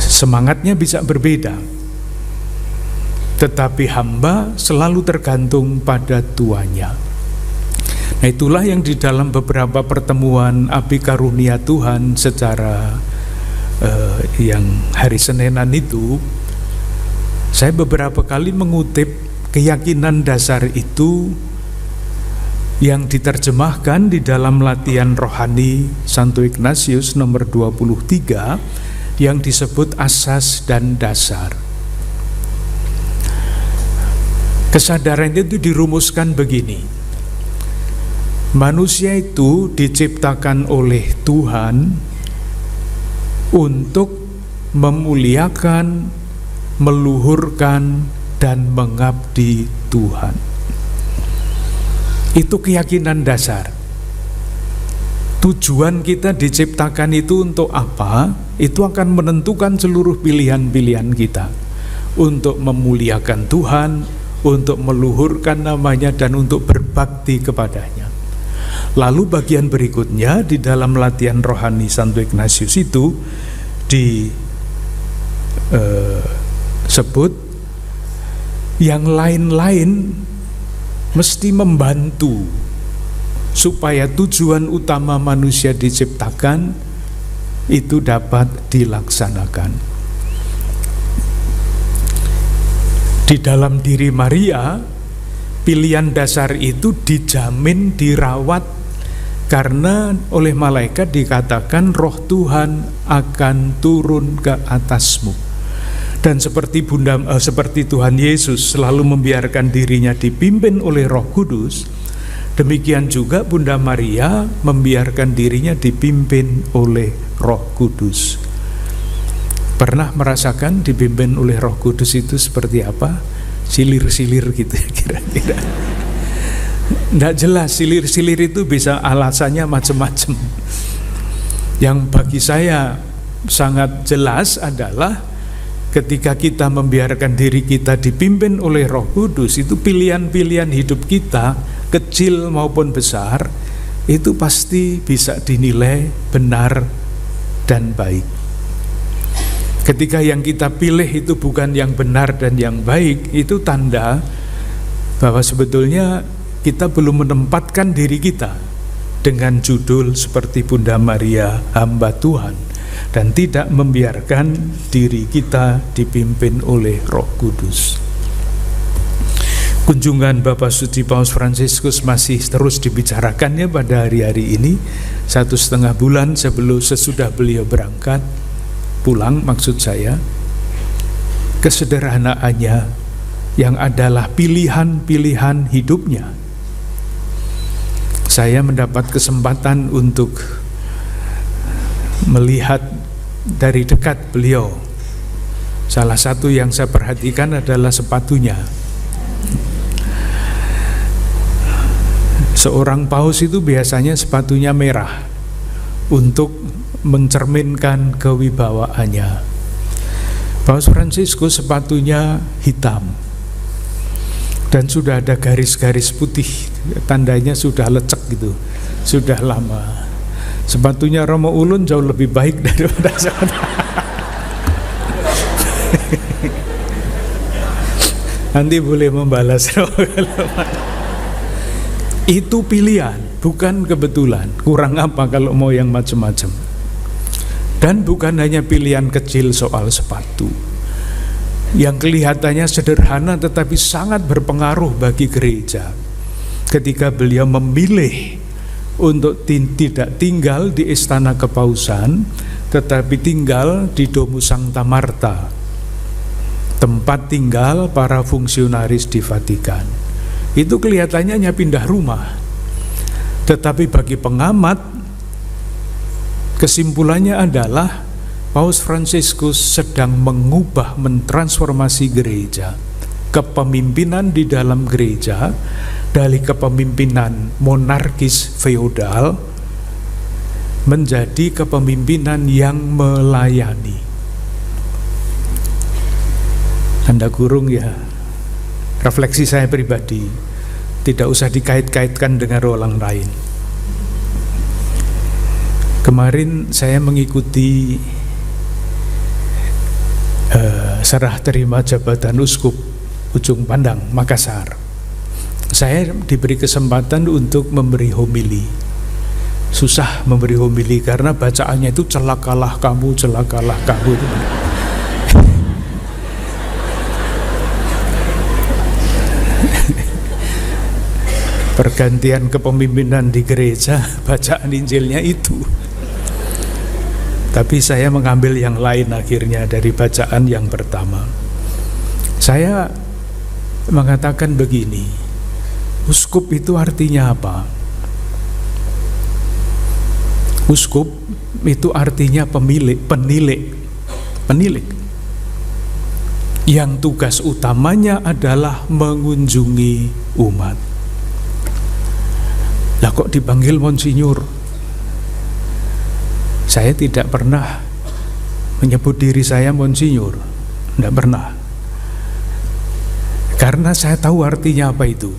Semangatnya bisa berbeda, tetapi hamba selalu tergantung pada tuannya. Nah, itulah yang di dalam beberapa pertemuan Abdi Karunia Tuhan secara yang hari Seninan itu, saya beberapa kali mengutip keyakinan dasar itu yang diterjemahkan di dalam latihan rohani Santo Ignatius nomor 23 yang disebut asas dan dasar. Kesadaran itu dirumuskan begini: manusia itu diciptakan oleh Tuhan untuk memuliakan, meluhurkan, dan mengabdi Tuhan. Itu keyakinan dasar. Tujuan kita diciptakan itu untuk apa? Itu akan menentukan seluruh pilihan-pilihan kita. Untuk memuliakan Tuhan, untuk meluhurkan namanya, dan untuk berbakti kepadanya. Lalu bagian berikutnya di dalam latihan rohani Santo Ignatius itu disebut yang lain-lain mesti membantu supaya tujuan utama manusia diciptakan itu dapat dilaksanakan. Di dalam diri Maria, pilihan dasar itu dijamin, dirawat, Karena oleh malaikat dikatakan roh Tuhan akan turun ke atasmu. Dan seperti seperti Tuhan Yesus selalu membiarkan dirinya dipimpin oleh Roh Kudus, demikian juga Bunda Maria membiarkan dirinya dipimpin oleh Roh Kudus. Pernah merasakan dipimpin oleh Roh Kudus itu seperti apa? Silir-silir gitu kira-kira. Nggak jelas, silir-silir itu bisa alasannya macam-macam. Yang bagi saya sangat jelas adalah ketika kita membiarkan diri kita dipimpin oleh Roh Kudus, itu pilihan-pilihan hidup kita, kecil maupun besar, itu pasti bisa dinilai benar dan baik. Ketika yang kita pilih itu bukan yang benar dan yang baik, itu tanda bahwa sebetulnya kita belum menempatkan diri kita dengan judul seperti Bunda Maria, hamba Tuhan, dan tidak membiarkan diri kita dipimpin oleh Roh Kudus. Kunjungan Bapak Suci Paus Fransiskus masih terus dibicarakannya pada hari-hari ini, 1,5 bulan sesudah beliau berangkat pulang, maksud saya. Kesederhanaannya yang adalah pilihan-pilihan hidupnya. Saya mendapat kesempatan untuk melihat dari dekat beliau. Salah satu yang saya perhatikan adalah sepatunya. Seorang paus itu biasanya sepatunya merah untuk mencerminkan kewibawaannya. Paus Fransiskus sepatunya hitam dan sudah ada garis-garis putih, tandanya sudah lecek gitu, sudah lama. Sepatunya Romo Ulun jauh lebih baik daripada sepatu. Nanti boleh membalas. Itu pilihan, bukan kebetulan. Kurang apa kalau mau yang macam-macam. Dan bukan hanya pilihan kecil soal sepatu, yang kelihatannya sederhana tetapi sangat berpengaruh bagi gereja. Ketika beliau memilih untuk tidak tinggal di istana kepausan, tetapi tinggal di Domus Sancta Marta, tempat tinggal para fungsionaris di Vatikan. Itu kelihatannya hanya pindah rumah, tetapi bagi pengamat kesimpulannya adalah Paus Fransiskus sedang mengubah, mentransformasi gereja. Kepemimpinan di dalam gereja dari kepemimpinan monarkis feodal menjadi kepemimpinan yang melayani. Tanda kurung ya, refleksi saya pribadi, tidak usah dikait-kaitkan dengan orang lain. Kemarin saya mengikuti serah terima jabatan uskup Ujung Pandang, Makassar. Saya diberi kesempatan untuk memberi homili. Susah memberi homili karena bacaannya itu celakalah kamu, celakalah kamu. Pergantian kepemimpinan di gereja, bacaan Injilnya itu. Tapi saya mengambil yang lain akhirnya dari bacaan yang pertama. Saya mengatakan begini, uskup itu artinya apa? Uskup itu artinya penilik, yang tugas utamanya adalah mengunjungi umat. Lah kok dipanggil Monsinyur? Saya tidak pernah menyebut diri saya Monsinyur, tidak pernah. Karena saya tahu artinya apa itu.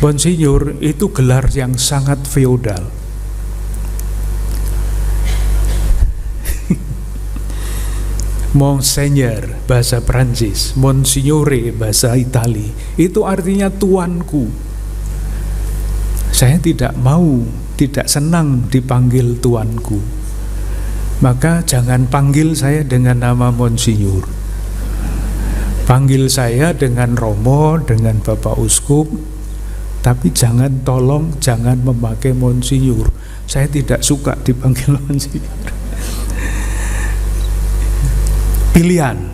Monsinyur itu gelar yang sangat feodal. Monseigneur bahasa Prancis, Monsignore bahasa Itali, itu artinya tuanku. Saya tidak mau, tidak senang dipanggil tuanku. Maka jangan panggil saya dengan nama Monsinyur. Panggil saya dengan Romo, dengan Bapak Uskup, Tapi tolong jangan memakai Monsinyur. Saya tidak suka dipanggil Monsinyur. Pilihan.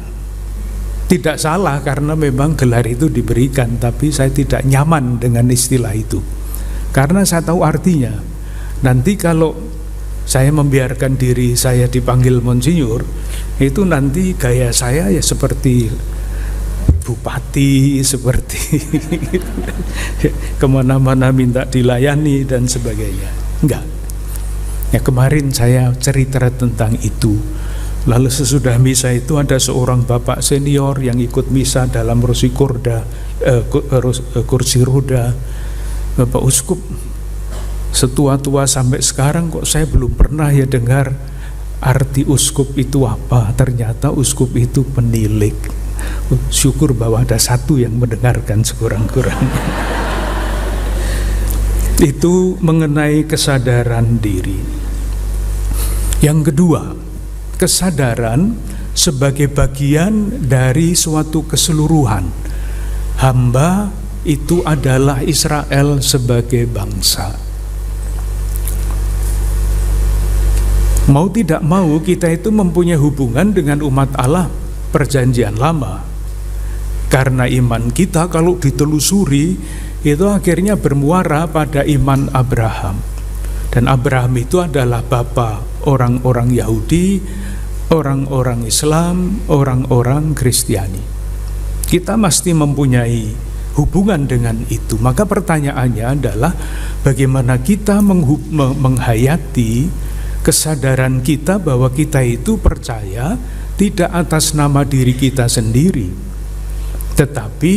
Tidak salah karena memang gelar itu diberikan, tapi saya tidak nyaman dengan istilah itu. Karena saya tahu artinya. Nanti kalau saya membiarkan diri saya dipanggil Monsinyur, itu nanti gaya saya ya seperti bupati, seperti kemana-mana minta dilayani dan sebagainya. Enggak. Ya kemarin saya cerita tentang itu. Lalu sesudah misa itu ada seorang bapak senior yang ikut misa dalam kursi roda. Bapak Uskup, setua-tua sampai sekarang kok saya belum pernah ya dengar arti uskup itu apa. Ternyata uskup itu penilik. Syukur bahwa ada satu yang mendengarkan sekurang-kurangnya. Itu mengenai kesadaran diri. Yang kedua, kesadaran sebagai bagian dari suatu keseluruhan. Hamba itu adalah Israel sebagai bangsa. Mau tidak mau kita itu mempunyai hubungan dengan umat Allah Perjanjian Lama. Karena iman kita kalau ditelusuri itu akhirnya bermuara pada iman Abraham. Dan Abraham itu adalah bapa orang-orang Yahudi, orang-orang Islam, orang-orang Kristiani. Kita mesti mempunyai hubungan dengan itu. Maka pertanyaannya adalah bagaimana kita menghayati kesadaran kita bahwa kita itu percaya tidak atas nama diri kita sendiri, tetapi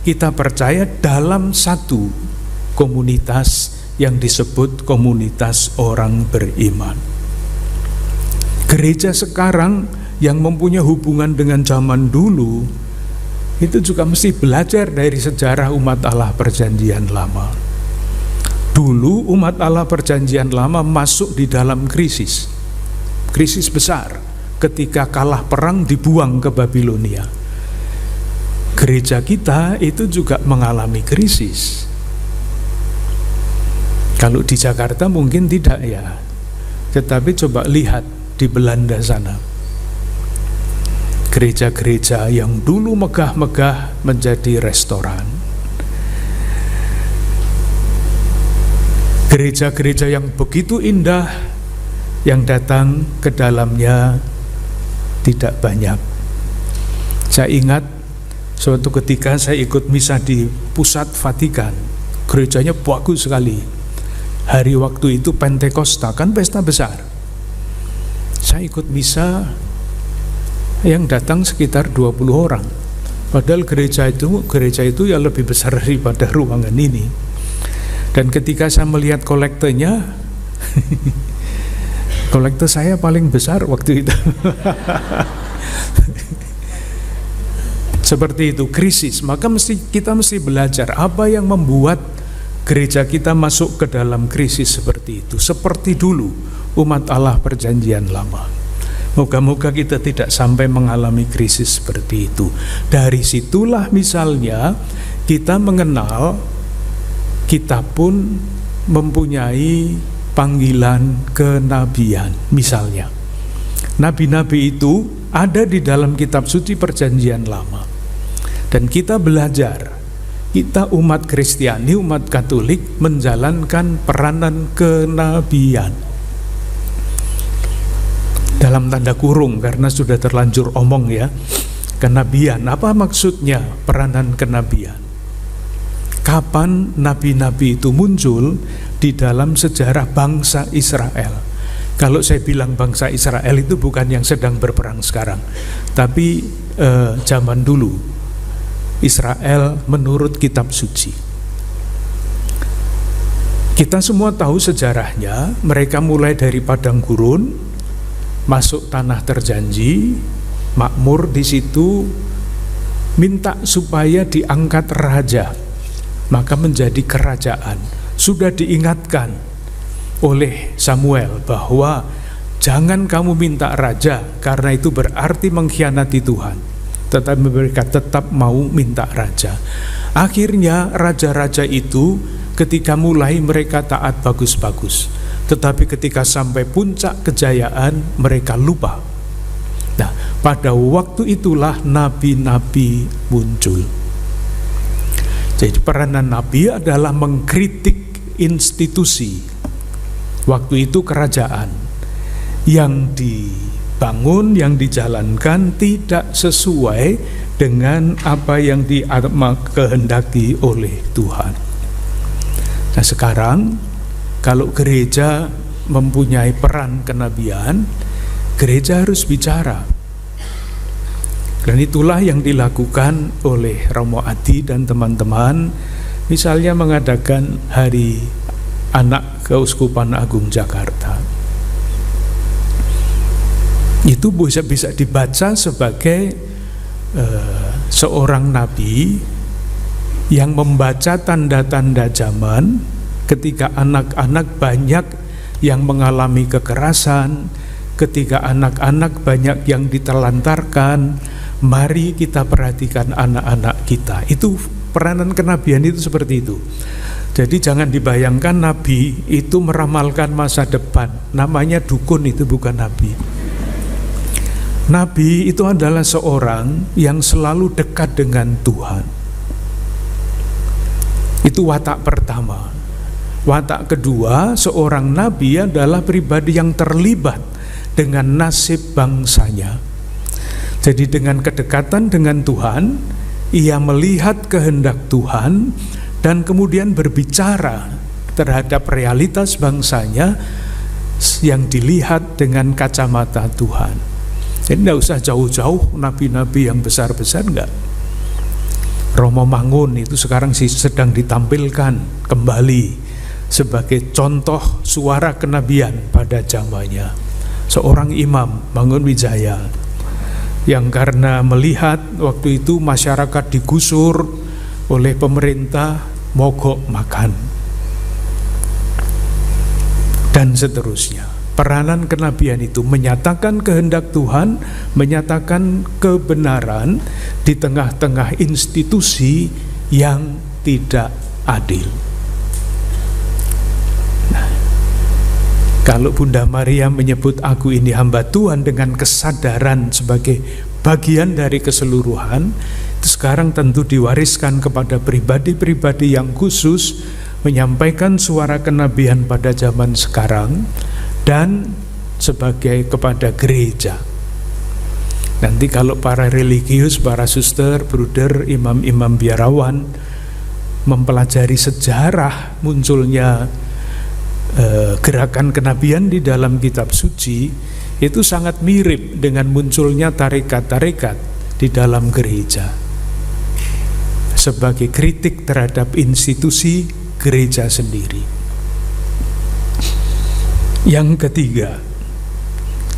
kita percaya dalam satu komunitas yang disebut komunitas orang beriman. Gereja sekarang yang mempunyai hubungan dengan zaman dulu itu juga mesti belajar dari sejarah umat Allah Perjanjian Lama. Dulu umat Allah Perjanjian Lama masuk di dalam krisis besar. Ketika kalah perang dibuang ke Babilonia. Gereja kita itu juga mengalami krisis. Kalau di Jakarta mungkin tidak ya. Tetapi coba lihat di Belanda sana. Gereja-gereja yang dulu megah-megah menjadi restoran. Gereja-gereja yang begitu indah, yang datang ke dalamnya tidak banyak. Saya ingat suatu ketika saya ikut misa di pusat Vatikan. Gerejanya bagus sekali. Hari waktu itu Pentakosta, kan pesta besar. Saya ikut misa yang datang sekitar 20 orang. Padahal gereja itu ya lebih besar daripada ruangan ini. Dan ketika saya melihat kolektenya, kolektor saya paling besar waktu itu. Seperti itu, krisis. Maka kita mesti belajar apa yang membuat gereja kita masuk ke dalam krisis seperti itu. Seperti dulu umat Allah Perjanjian Lama. Moga-moga kita tidak sampai mengalami krisis seperti itu. Dari situlah misalnya kita mengenal, kita pun mempunyai panggilan kenabian. Misalnya nabi-nabi itu ada di dalam kitab suci Perjanjian Lama, dan kita belajar, kita umat Kristiani, umat Katolik menjalankan peranan kenabian dalam tanda kurung karena sudah terlanjur omong ya. Kenabian, apa maksudnya peranan kenabian? Kapan nabi-nabi itu muncul di dalam sejarah bangsa Israel? Kalau saya bilang bangsa Israel itu bukan yang sedang berperang sekarang, tapi zaman dulu, Israel menurut kitab suci. Kita semua tahu sejarahnya. Mereka mulai dari padang gurun, masuk tanah terjanji, makmur di situ, minta supaya diangkat raja, maka menjadi kerajaan. Sudah diingatkan oleh Samuel bahwa jangan kamu minta raja, karena itu berarti mengkhianati Tuhan. tetapi mereka tetap mau minta raja. Akhirnya raja-raja itu ketika mulai mereka taat bagus-bagus, tetapi ketika sampai puncak kejayaan mereka lupa. Nah, pada waktu itulah nabi-nabi muncul. Jadi peranan nabi adalah mengkritik institusi. Waktu itu kerajaan yang dibangun, yang dijalankan tidak sesuai dengan apa yang dikehendaki oleh Tuhan. Nah, sekarang kalau gereja mempunyai peran kenabian, gereja harus bicara. Dan itulah yang dilakukan oleh Romo Adi dan teman-teman, misalnya mengadakan Hari Anak Keuskupan Agung Jakarta. Itu bisa dibaca sebagai seorang nabi yang membaca tanda-tanda zaman ketika anak-anak banyak yang mengalami kekerasan, ketika anak-anak banyak yang ditelantarkan. Mari kita perhatikan anak-anak kita. Itu peranan kenabian itu seperti itu. Jadi jangan dibayangkan nabi itu meramalkan masa depan. Namanya dukun, itu bukan nabi. Nabi itu adalah seorang yang selalu dekat dengan Tuhan. Itu watak pertama. Watak kedua, seorang nabi adalah pribadi yang terlibat dengan nasib bangsanya. Jadi dengan kedekatan dengan Tuhan, ia melihat kehendak Tuhan dan kemudian berbicara terhadap realitas bangsanya yang dilihat dengan kacamata Tuhan. Jadi tidak usah jauh-jauh nabi-nabi yang besar-besar, enggak. Romo Mangun itu sekarang sedang ditampilkan kembali sebagai contoh suara kenabian pada zamannya. Seorang imam, Mangun Wijaya, yang karena melihat waktu itu masyarakat digusur oleh pemerintah, mogok makan, dan seterusnya. Peranan kenabian itu menyatakan kehendak Tuhan, menyatakan kebenaran di tengah-tengah institusi yang tidak adil. Kalau Bunda Maria menyebut aku ini hamba Tuhan dengan kesadaran sebagai bagian dari keseluruhan, itu sekarang tentu diwariskan kepada pribadi-pribadi yang khusus menyampaikan suara kenabian pada zaman sekarang dan sebagai kepada gereja. Nanti kalau para religius, para suster, bruder, imam-imam biarawan mempelajari sejarah munculnya gerakan kenabian di dalam kitab suci, itu sangat mirip dengan munculnya tarekat-tarekat di dalam gereja sebagai kritik terhadap institusi gereja sendiri. Yang ketiga,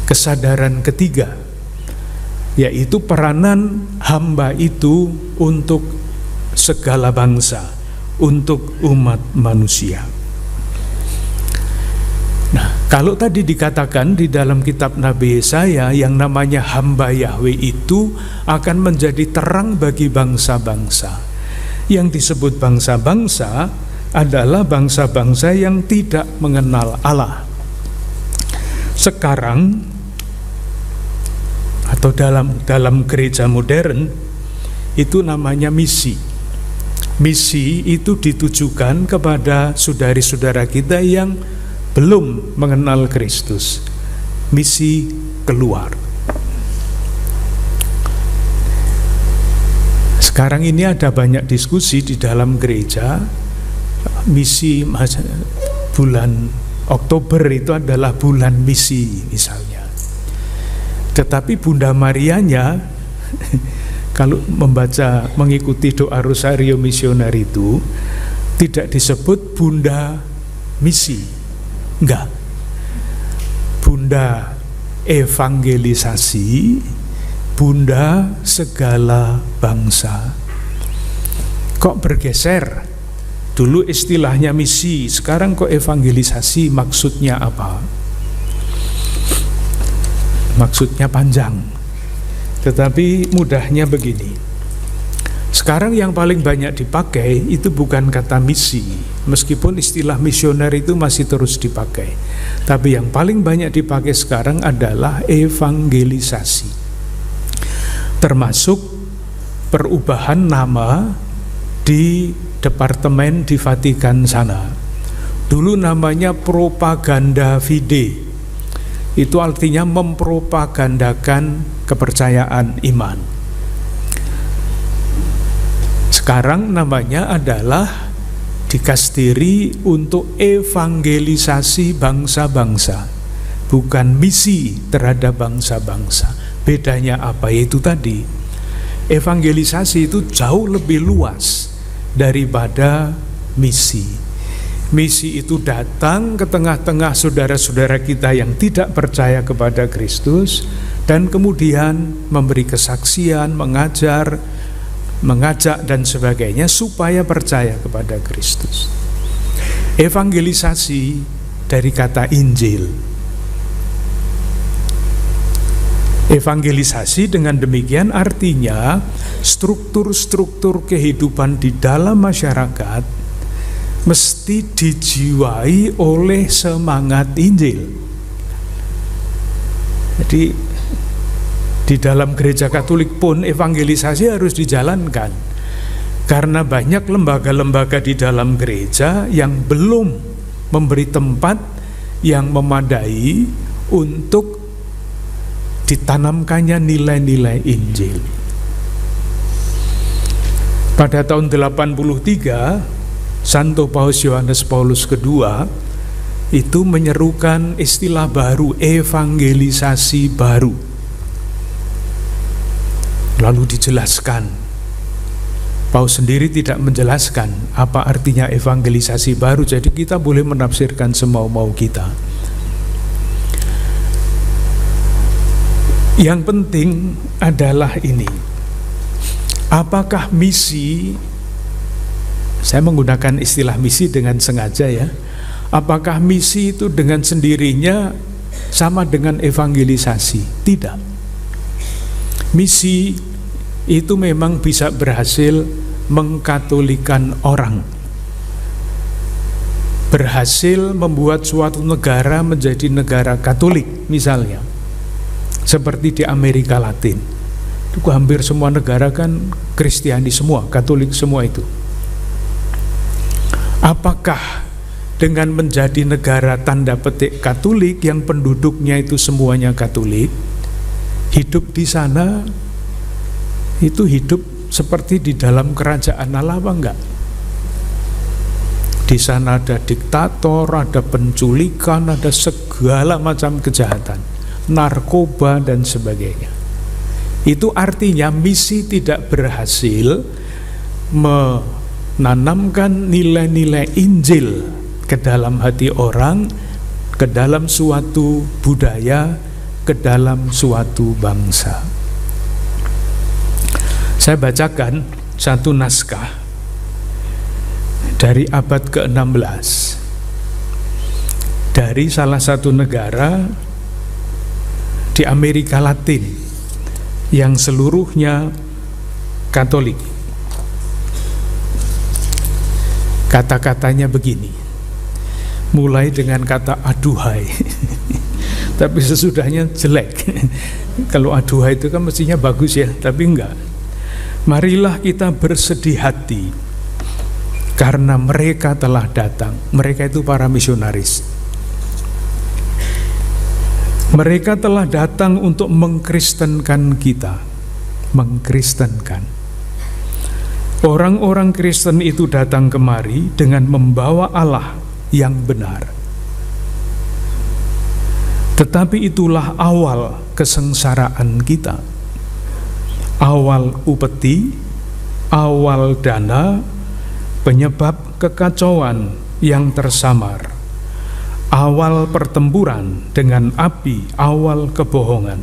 kesadaran ketiga, yaitu peranan hamba itu untuk segala bangsa, untuk umat manusia. Nah, kalau tadi dikatakan di dalam kitab Nabi Yesaya yang namanya hamba Yahweh itu akan menjadi terang bagi bangsa-bangsa. Yang disebut bangsa-bangsa adalah bangsa-bangsa yang tidak mengenal Allah. Sekarang atau dalam gereja modern itu namanya misi. Misi itu ditujukan kepada saudari-saudara kita yang belum mengenal Kristus. Misi keluar. Sekarang ini ada banyak diskusi di dalam gereja. Misi bulan Oktober itu adalah bulan misi misalnya. Tetapi Bunda Marianya kalau mengikuti doa Rosario Misioner itu tidak disebut Bunda Misi. Enggak. Bunda Evangelisasi, Bunda segala bangsa. Kok bergeser? Dulu istilahnya misi, sekarang kok evangelisasi, maksudnya apa? Maksudnya panjang. Tetapi mudahnya begini, sekarang yang paling banyak dipakai itu bukan kata misi, meskipun istilah misioner itu masih terus dipakai, tapi yang paling banyak dipakai sekarang adalah evangelisasi, termasuk perubahan nama di departemen di Vatikan sana. Dulu namanya propaganda fide, itu artinya mempropagandakan kepercayaan iman. Sekarang namanya adalah dikastiri untuk evangelisasi bangsa-bangsa, bukan misi terhadap bangsa-bangsa. Bedanya apa? Yaitu tadi, evangelisasi itu jauh lebih luas daripada misi. Misi itu datang ke tengah-tengah saudara-saudara kita yang tidak percaya kepada Kristus, dan kemudian memberi kesaksian, mengajar, mengajak dan sebagainya supaya percaya kepada Kristus. Evangelisasi dari kata Injil. Evangelisasi dengan demikian artinya struktur-struktur kehidupan di dalam masyarakat mesti dijiwai oleh semangat Injil. Jadi di dalam gereja Katolik pun evangelisasi harus dijalankan, karena banyak lembaga-lembaga di dalam gereja yang belum memberi tempat yang memadai untuk ditanamkannya nilai-nilai Injil. Pada tahun 83, Santo Paus Yohanes Paulus II itu menyerukan istilah baru, evangelisasi baru. Lalu dijelaskan. Paus sendiri tidak menjelaskan apa artinya evangelisasi baru, jadi kita boleh menafsirkan semau-mau kita. Yang penting adalah ini, apakah misi, saya menggunakan istilah misi dengan sengaja ya, apakah misi itu dengan sendirinya sama dengan evangelisasi? Tidak. Misi itu memang bisa berhasil mengkatolikan orang, berhasil membuat suatu negara menjadi negara Katolik, misalnya seperti di Amerika Latin. Itu hampir semua negara kan Kristiani semua, Katolik semua itu. Apakah dengan menjadi negara tanda petik Katolik yang penduduknya itu semuanya Katolik, hidup di sana itu hidup seperti di dalam kerajaan Allah apa enggak? Di sana ada diktator, ada penculikan, ada segala macam kejahatan, narkoba dan sebagainya. Itu artinya misi tidak berhasil menanamkan nilai-nilai Injil ke dalam hati orang, ke dalam suatu budaya, ke dalam suatu bangsa. Saya bacakan satu naskah dari abad ke-16 dari salah satu negara di Amerika Latin yang seluruhnya Katolik. Kata-katanya begini, mulai dengan kata aduhai tapi sesudahnya jelek. Kalau aduhai itu kan mestinya bagus ya, tapi enggak. Marilah kita bersedih hati karena mereka telah datang. Mereka itu para misionaris. Mereka telah datang untuk mengkristenkan kita. Mengkristenkan. Orang-orang Kristen itu datang kemari dengan membawa Allah yang benar. Tetapi itulah awal kesengsaraan kita, awal upeti, awal dana, penyebab kekacauan yang tersamar, awal pertempuran dengan api, awal kebohongan.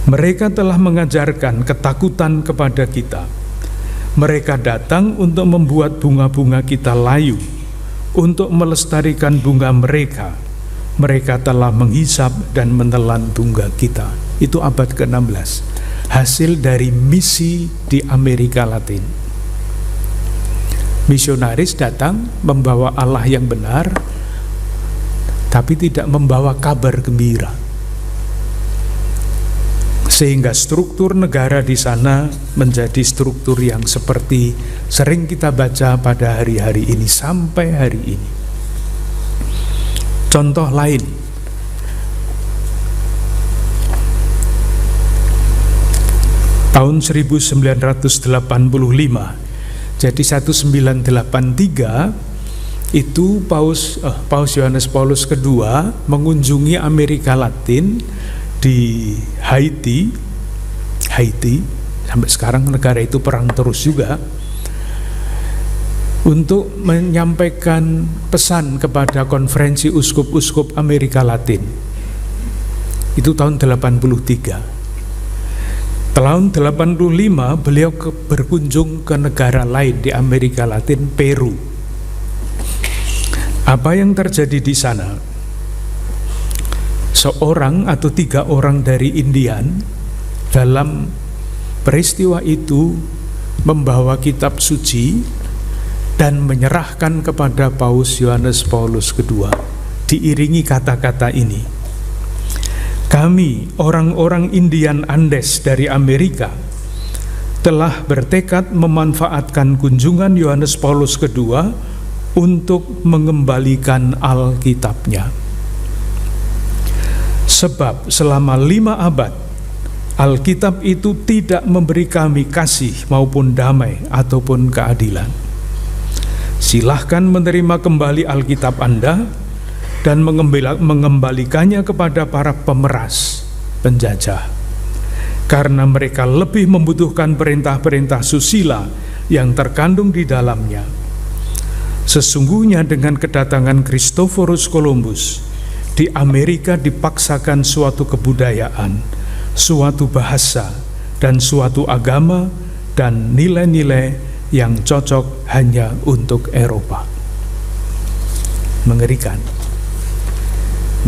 Mereka telah mengajarkan ketakutan kepada kita. Mereka datang untuk membuat bunga-bunga kita layu, untuk melestarikan bunga mereka. Mereka telah menghisap dan menelan bunga kita. Itu abad ke-16. Hasil dari misi di Amerika Latin. Misionaris datang membawa Allah yang benar, tapi tidak membawa kabar gembira. Sehingga struktur negara di sana menjadi struktur yang seperti sering kita baca pada hari-hari ini sampai hari ini. Contoh lain, tahun 1985, jadi 1983 itu Paus Yohanes Paulus II mengunjungi Amerika Latin di Haiti. Sampai sekarang negara itu perang terus juga, untuk menyampaikan pesan kepada konferensi uskup-uskup Amerika Latin. Itu tahun 83. Tahun 85 beliau berkunjung ke negara lain di Amerika Latin, Peru. Apa yang terjadi di sana? Seorang atau 3 orang dari Indian dalam peristiwa itu membawa kitab suci dan menyerahkan kepada Paus Yohanes Paulus II, diiringi kata-kata ini: kami, orang-orang Indian Andes dari Amerika, telah bertekad memanfaatkan kunjungan Yohanes Paulus II untuk mengembalikan Alkitabnya. Sebab selama 5 abad, Alkitab itu tidak memberi kami kasih maupun damai ataupun keadilan. Silahkan menerima kembali Alkitab Anda dan mengembalikannya kepada para pemeras, penjajah, karena mereka lebih membutuhkan perintah-perintah susila yang terkandung di dalamnya. Sesungguhnya dengan kedatangan Christophorus Columbus, di Amerika dipaksakan suatu kebudayaan, suatu bahasa, dan suatu agama dan nilai-nilai yang cocok hanya untuk Eropa. Mengerikan.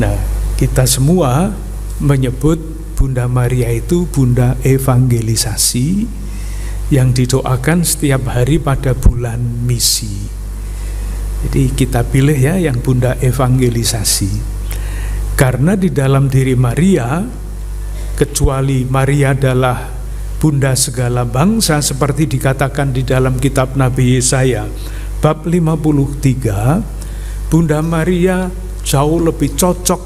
Nah, kita semua menyebut Bunda Maria itu Bunda Evangelisasi yang didoakan setiap hari pada bulan misi. Jadi kita pilih ya yang Bunda Evangelisasi, karena di dalam diri Maria, kecuali Maria adalah Bunda segala bangsa seperti dikatakan di dalam kitab Nabi Yesaya bab 53, Bunda Maria jauh lebih cocok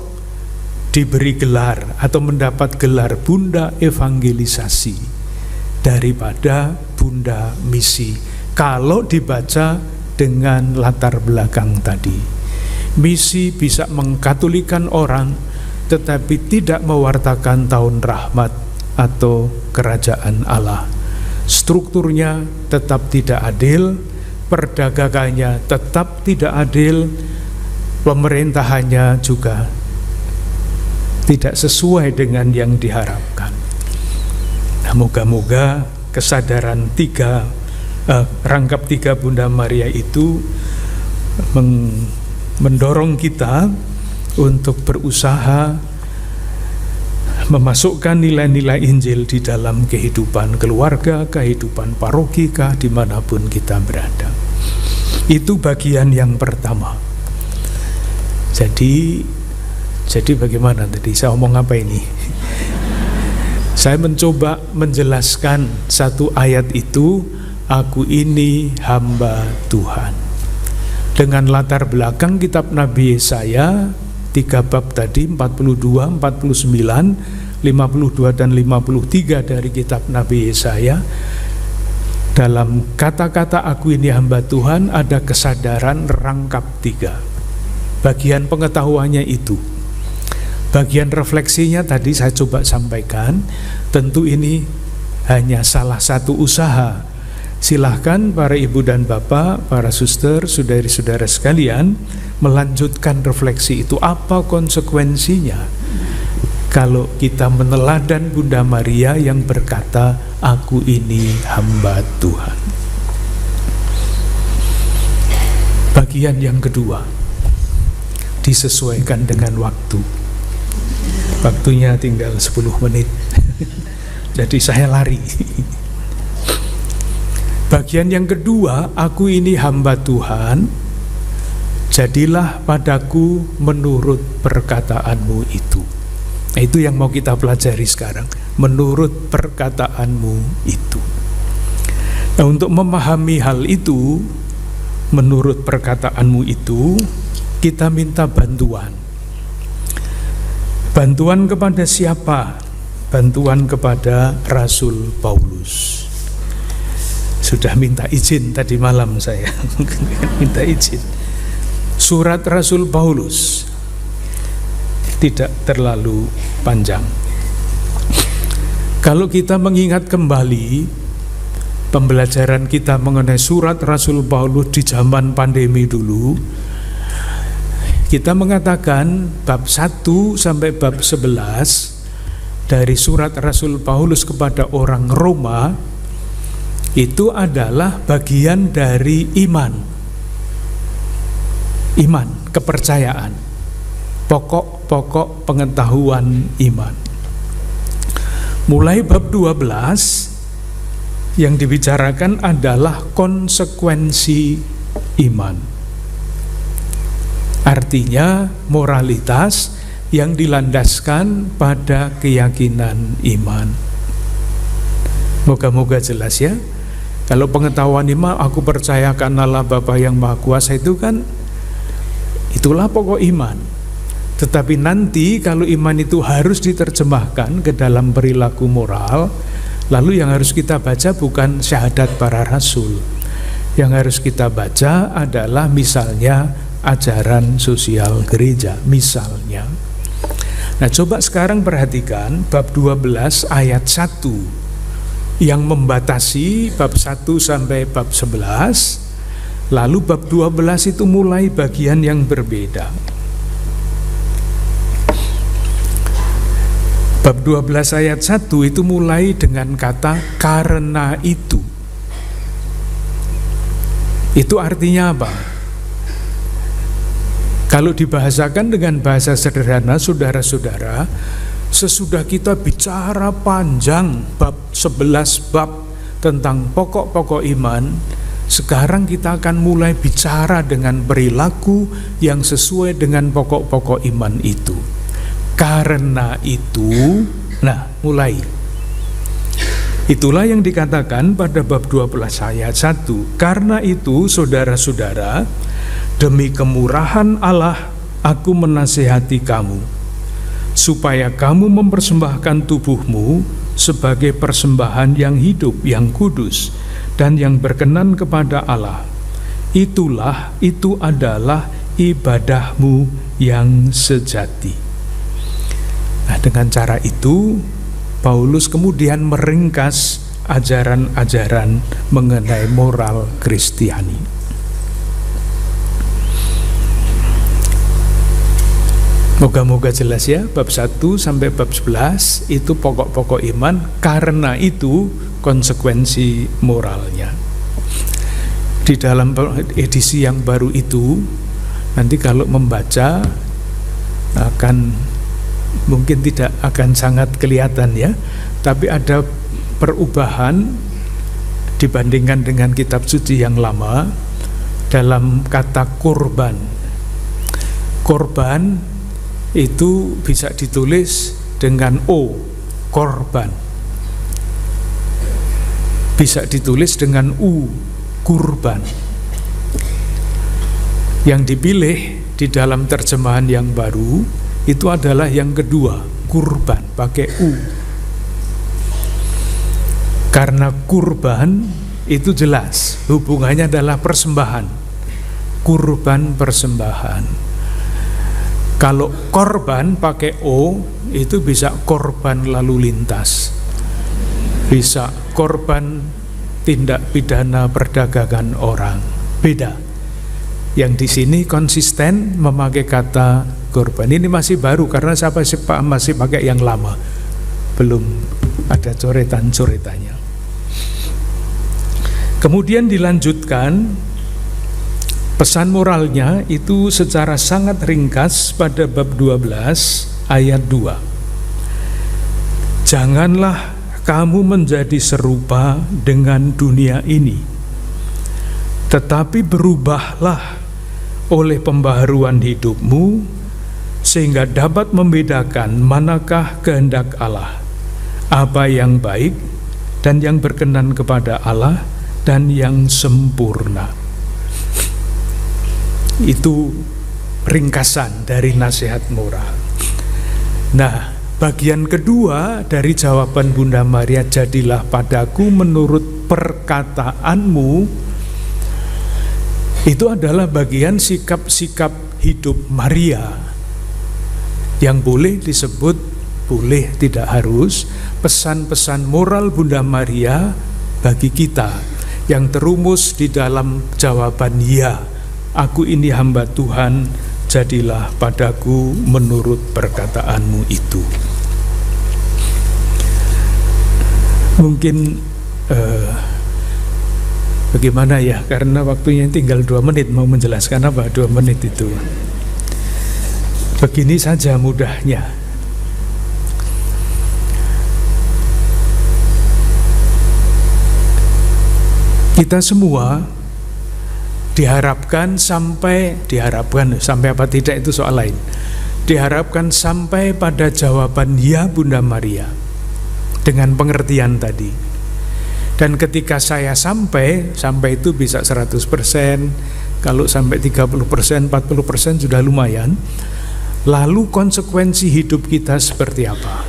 diberi gelar atau mendapat gelar Bunda Evangelisasi daripada Bunda Misi, kalau dibaca dengan latar belakang tadi. Misi bisa mengkatolikan orang tetapi tidak mewartakan tahun rahmat atau kerajaan Allah. Strukturnya tetap tidak adil, perdagangannya tetap tidak adil, pemerintahannya juga tidak sesuai dengan yang diharapkan. Nah, moga-moga kesadaran rangkap 3 Bunda Maria itu mendorong kita untuk berusaha memasukkan nilai-nilai Injil di dalam kehidupan keluarga, kehidupan paroki, dimanapun kita berada. Itu bagian yang pertama. Jadi bagaimana tadi? Saya omong apa ini? Saya mencoba menjelaskan satu ayat itu, aku ini hamba Tuhan, dengan latar belakang kitab Nabi Yesaya 3 bab tadi, 42, 49, 52 dan 53 dari kitab Nabi Yesaya. Dalam kata-kata aku ini hamba Tuhan ada kesadaran rangkap 3. Bagian pengetahuannya itu, bagian refleksinya tadi saya coba sampaikan. Tentu ini hanya salah satu usaha. Silahkan para ibu dan bapak, para suster, saudari-saudara sekalian melanjutkan refleksi itu. Apa konsekuensinya kalau kita meneladan Bunda Maria yang berkata, aku ini hamba Tuhan. Bagian yang kedua, disesuaikan dengan waktu. Waktunya tinggal 10 menit. Jadi saya lari. Bagian yang kedua, aku ini hamba Tuhan, jadilah padaku menurut perkataanmu itu. Nah, itu yang mau kita pelajari sekarang, menurut perkataanmu itu. Nah, untuk memahami hal itu, menurut perkataanmu itu, kita minta bantuan. Bantuan kepada siapa? Bantuan kepada Rasul Paulus. Sudah minta izin tadi malam saya. Minta izin. Surat Rasul Paulus tidak terlalu panjang. Kalau kita mengingat kembali pembelajaran kita mengenai surat Rasul Paulus di zaman pandemi dulu, kita mengatakan bab 1 sampai bab 11 dari surat Rasul Paulus kepada orang Roma itu adalah bagian dari iman, kepercayaan, pokok-pokok pengetahuan iman. Mulai bab 12 yang dibicarakan adalah konsekuensi iman. Artinya moralitas yang dilandaskan pada keyakinan iman. Moga-moga jelas ya. Kalau pengetahuan iman, aku percayakan Allah Bapa yang Maha Kuasa, itu kan itulah pokok iman. Tetapi nanti kalau iman itu harus diterjemahkan ke dalam perilaku moral, lalu yang harus kita baca bukan syahadat para rasul. Yang harus kita baca adalah misalnya ajaran sosial gereja, misalnya. Nah, coba sekarang perhatikan bab 12 ayat 1 yang membatasi bab 1 sampai bab 11. Lalu bab 12 itu mulai bagian yang berbeda. Bab 12 ayat 1 itu mulai dengan kata karena itu. Itu artinya apa? Kalau dibahasakan dengan bahasa sederhana, saudara-saudara, sesudah kita bicara panjang bab 11 bab tentang pokok-pokok iman, sekarang kita akan mulai bicara dengan perilaku yang sesuai dengan pokok-pokok iman itu. Karena itu, nah mulai. Itulah yang dikatakan pada bab 12 ayat 1. Karena itu, saudara-saudara, demi kemurahan Allah, aku menasihati kamu, supaya kamu mempersembahkan tubuhmu sebagai persembahan yang hidup, yang kudus, dan yang berkenan kepada Allah. Itu adalah ibadahmu yang sejati. Nah, dengan cara itu, Paulus kemudian meringkas ajaran-ajaran mengenai moral Kristiani. Moga-moga jelas ya, bab 1 sampai bab 11 itu pokok-pokok iman, karena itu konsekuensi moralnya. Di dalam edisi yang baru itu, nanti kalau membaca akan mungkin tidak akan sangat kelihatan ya, tapi ada perubahan dibandingkan dengan kitab suci yang lama dalam kata korban. Korban itu bisa ditulis dengan O, korban. Bisa ditulis dengan U, kurban. Yang dipilih di dalam terjemahan yang baru itu adalah yang kedua, kurban, pakai U. Karena kurban itu jelas hubungannya adalah persembahan. Kurban persembahan. Kalau korban pakai O itu bisa korban lalu lintas, bisa korban tindak pidana perdagangan orang. Beda. Yang di sini konsisten memakai kata korban. Ini masih baru karena saya masih pakai yang lama, belum ada coretan-coretannya. Kemudian dilanjutkan pesan moralnya itu secara sangat ringkas pada bab 12 ayat 2. Janganlah kamu menjadi serupa dengan dunia ini, tetapi berubahlah oleh pembaharuan hidupmu, sehingga dapat membedakan manakah kehendak Allah, apa yang baik dan yang berkenan kepada Allah dan yang sempurna. Itu ringkasan dari nasihat moral. Nah, bagian kedua dari jawaban Bunda Maria, jadilah padaku menurut perkataanmu, itu adalah bagian sikap-sikap hidup Maria yang boleh disebut, boleh tidak harus, pesan-pesan moral Bunda Maria bagi kita yang terumus di dalam jawaban ya, aku ini hamba Tuhan, jadilah padaku menurut perkataanmu itu. Mungkin bagaimana ya, karena waktunya tinggal 2 menit, mau menjelaskan apa 2 menit itu. Begini saja mudahnya. Kita semua diharapkan sampai apa tidak itu soal lain. Diharapkan sampai pada jawaban ya Bunda Maria dengan pengertian tadi. Dan ketika saya sampai itu bisa 100%, kalau sampai 30%, 40% sudah lumayan. Lalu konsekuensi hidup kita seperti apa?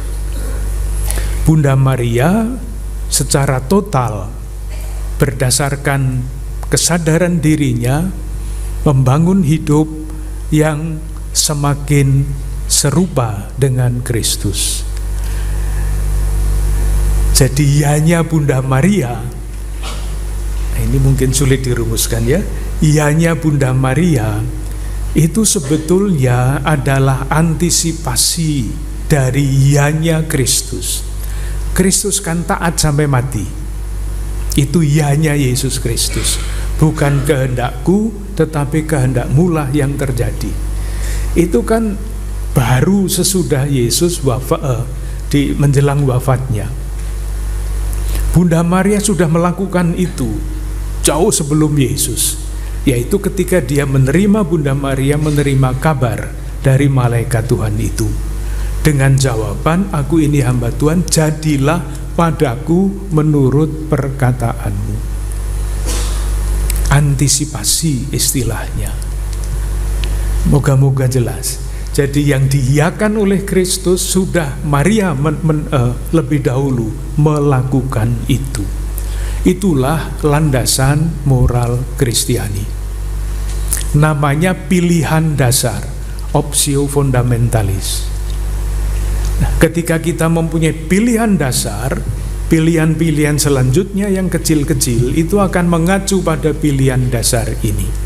Bunda Maria secara total berdasarkan kesadaran dirinya membangun hidup yang semakin serupa dengan Kristus. Jadi ianya Bunda Maria, ini mungkin sulit dirumuskan ya, ianya Bunda Maria itu sebetulnya adalah antisipasi dari ianya Kristus. Kristus kan taat sampai mati. Itu ianya Yesus Kristus. Bukan kehendakku, tetapi kehendakmu lah yang terjadi. Itu kan baru sesudah Yesus di menjelang wafatnya. Bunda Maria sudah melakukan itu jauh sebelum Yesus, yaitu ketika dia menerima, Bunda Maria menerima kabar dari malaikat Tuhan itu dengan jawaban, aku ini hamba Tuhan, jadilah padaku menurut perkataanmu. Antisipasi istilahnya. Moga-moga jelas. Jadi yang diiyakan oleh Kristus sudah Maria lebih dahulu melakukan itu. Itulah landasan moral Kristiani. Namanya pilihan dasar, optio fundamentalis. Nah, ketika kita mempunyai pilihan dasar, pilihan-pilihan selanjutnya yang kecil-kecil itu akan mengacu pada pilihan dasar ini.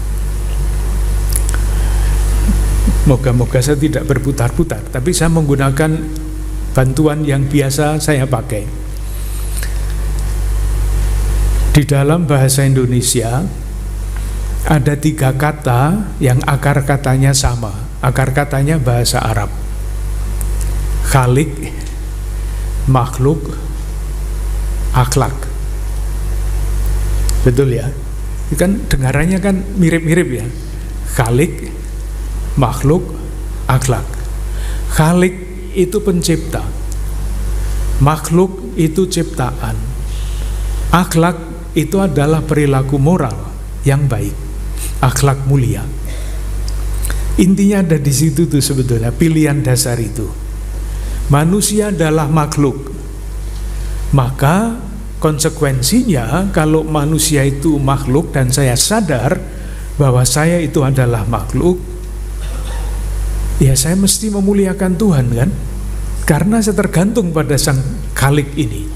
Moga-moga saya tidak berputar-putar, tapi saya menggunakan bantuan yang biasa saya pakai. Di dalam bahasa Indonesia ada 3 kata yang akar katanya sama. Akar katanya bahasa Arab. Khalik, makhluk, akhlak. Betul ya? Ini kan dengarannya kan mirip-mirip ya. Khalik, makhluk, akhlak. Khalik itu pencipta, makhluk itu ciptaan, akhlak itu adalah perilaku moral yang baik, akhlak mulia. Intinya ada di situ tuh sebetulnya pilihan dasar itu. Manusia adalah makhluk, maka konsekuensinya kalau manusia itu makhluk dan saya sadar bahwa saya itu adalah makhluk, ya saya mesti memuliakan Tuhan kan, karena saya tergantung pada Sang Khalik ini.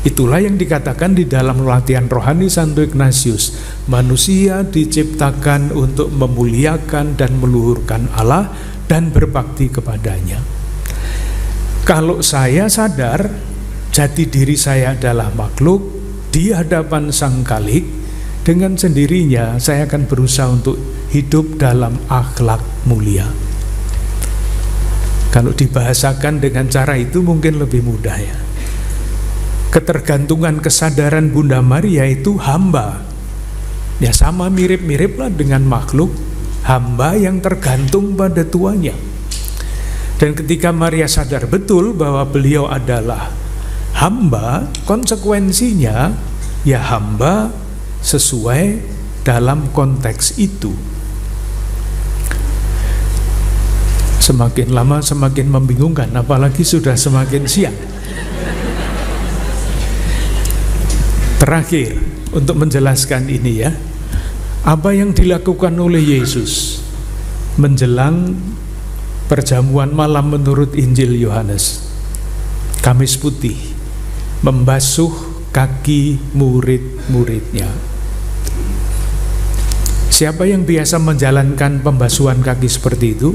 Itulah yang dikatakan di dalam latihan rohani Santo Ignatius, manusia diciptakan untuk memuliakan dan meluhurkan Allah dan berbakti kepadanya. Kalau saya sadar jati diri saya adalah makhluk di hadapan Sang Khalik, dengan sendirinya saya akan berusaha untuk hidup dalam akhlak mulia. Kalau dibahasakan dengan cara itu mungkin lebih mudah ya. Ketergantungan kesadaran Bunda Maria itu hamba. Ya sama mirip-mirip lah dengan makhluk hamba yang tergantung pada tuannya. Dan ketika Maria sadar betul bahwa beliau adalah hamba, konsekuensinya ya hamba sesuai dalam konteks itu. Semakin lama semakin membingungkan, apalagi sudah semakin siang. Terakhir, untuk menjelaskan ini ya, apa yang dilakukan oleh Yesus menjelang perjamuan malam menurut Injil Yohanes, Kamis Putih, membasuh kaki murid-muridnya. Siapa yang biasa menjalankan pembasuhan kaki seperti itu?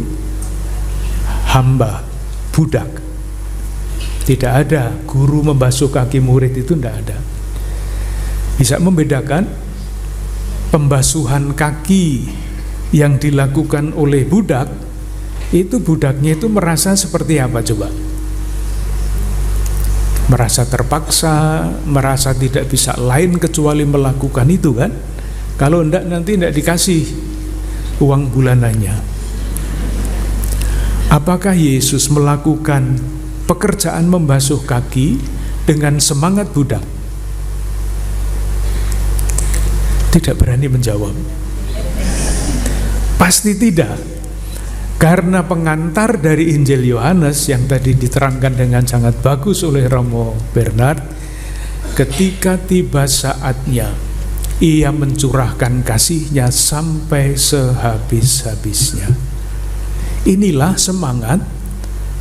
Hamba, budak. Tidak ada guru membasuh kaki murid, itu tidak ada. Bisa membedakan pembasuhan kaki yang dilakukan oleh budak, itu budaknya itu merasa seperti apa coba? Merasa terpaksa, merasa tidak bisa lain kecuali melakukan itu kan? Kalau enggak nanti enggak dikasih uang bulanannya. Apakah Yesus melakukan pekerjaan membasuh kaki dengan semangat budak? Tidak berani menjawab. Pasti tidak. Karena pengantar dari Injil Yohanes yang tadi diterangkan dengan sangat bagus oleh Romo Bernard, ketika tiba saatnya ia mencurahkan kasihnya sampai sehabis-habisnya. Inilah semangat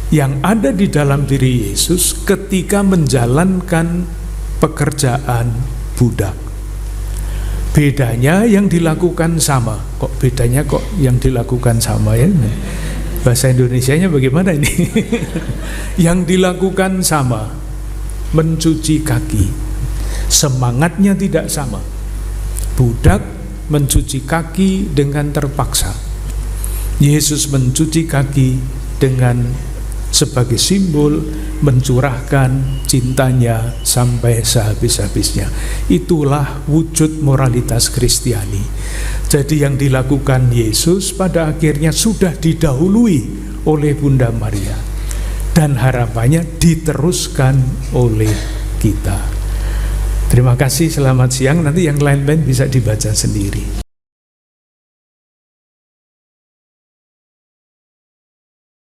yang ada di dalam diri Yesus ketika menjalankan pekerjaan budak. Bedanya yang dilakukan sama. Kok bedanya kok yang dilakukan sama ya? Bahasa Indonesianya bagaimana ini? Yang dilakukan sama, mencuci kaki. Semangatnya tidak sama. Budak mencuci kaki dengan terpaksa. Yesus mencuci kaki dengan sebagai simbol mencurahkan cintanya sampai sehabis-habisnya. Itulah wujud moralitas Kristiani. Jadi yang dilakukan Yesus pada akhirnya sudah didahului oleh Bunda Maria, dan harapannya diteruskan oleh kita. Terima kasih, selamat siang. Nanti yang lain-lain bisa dibaca sendiri.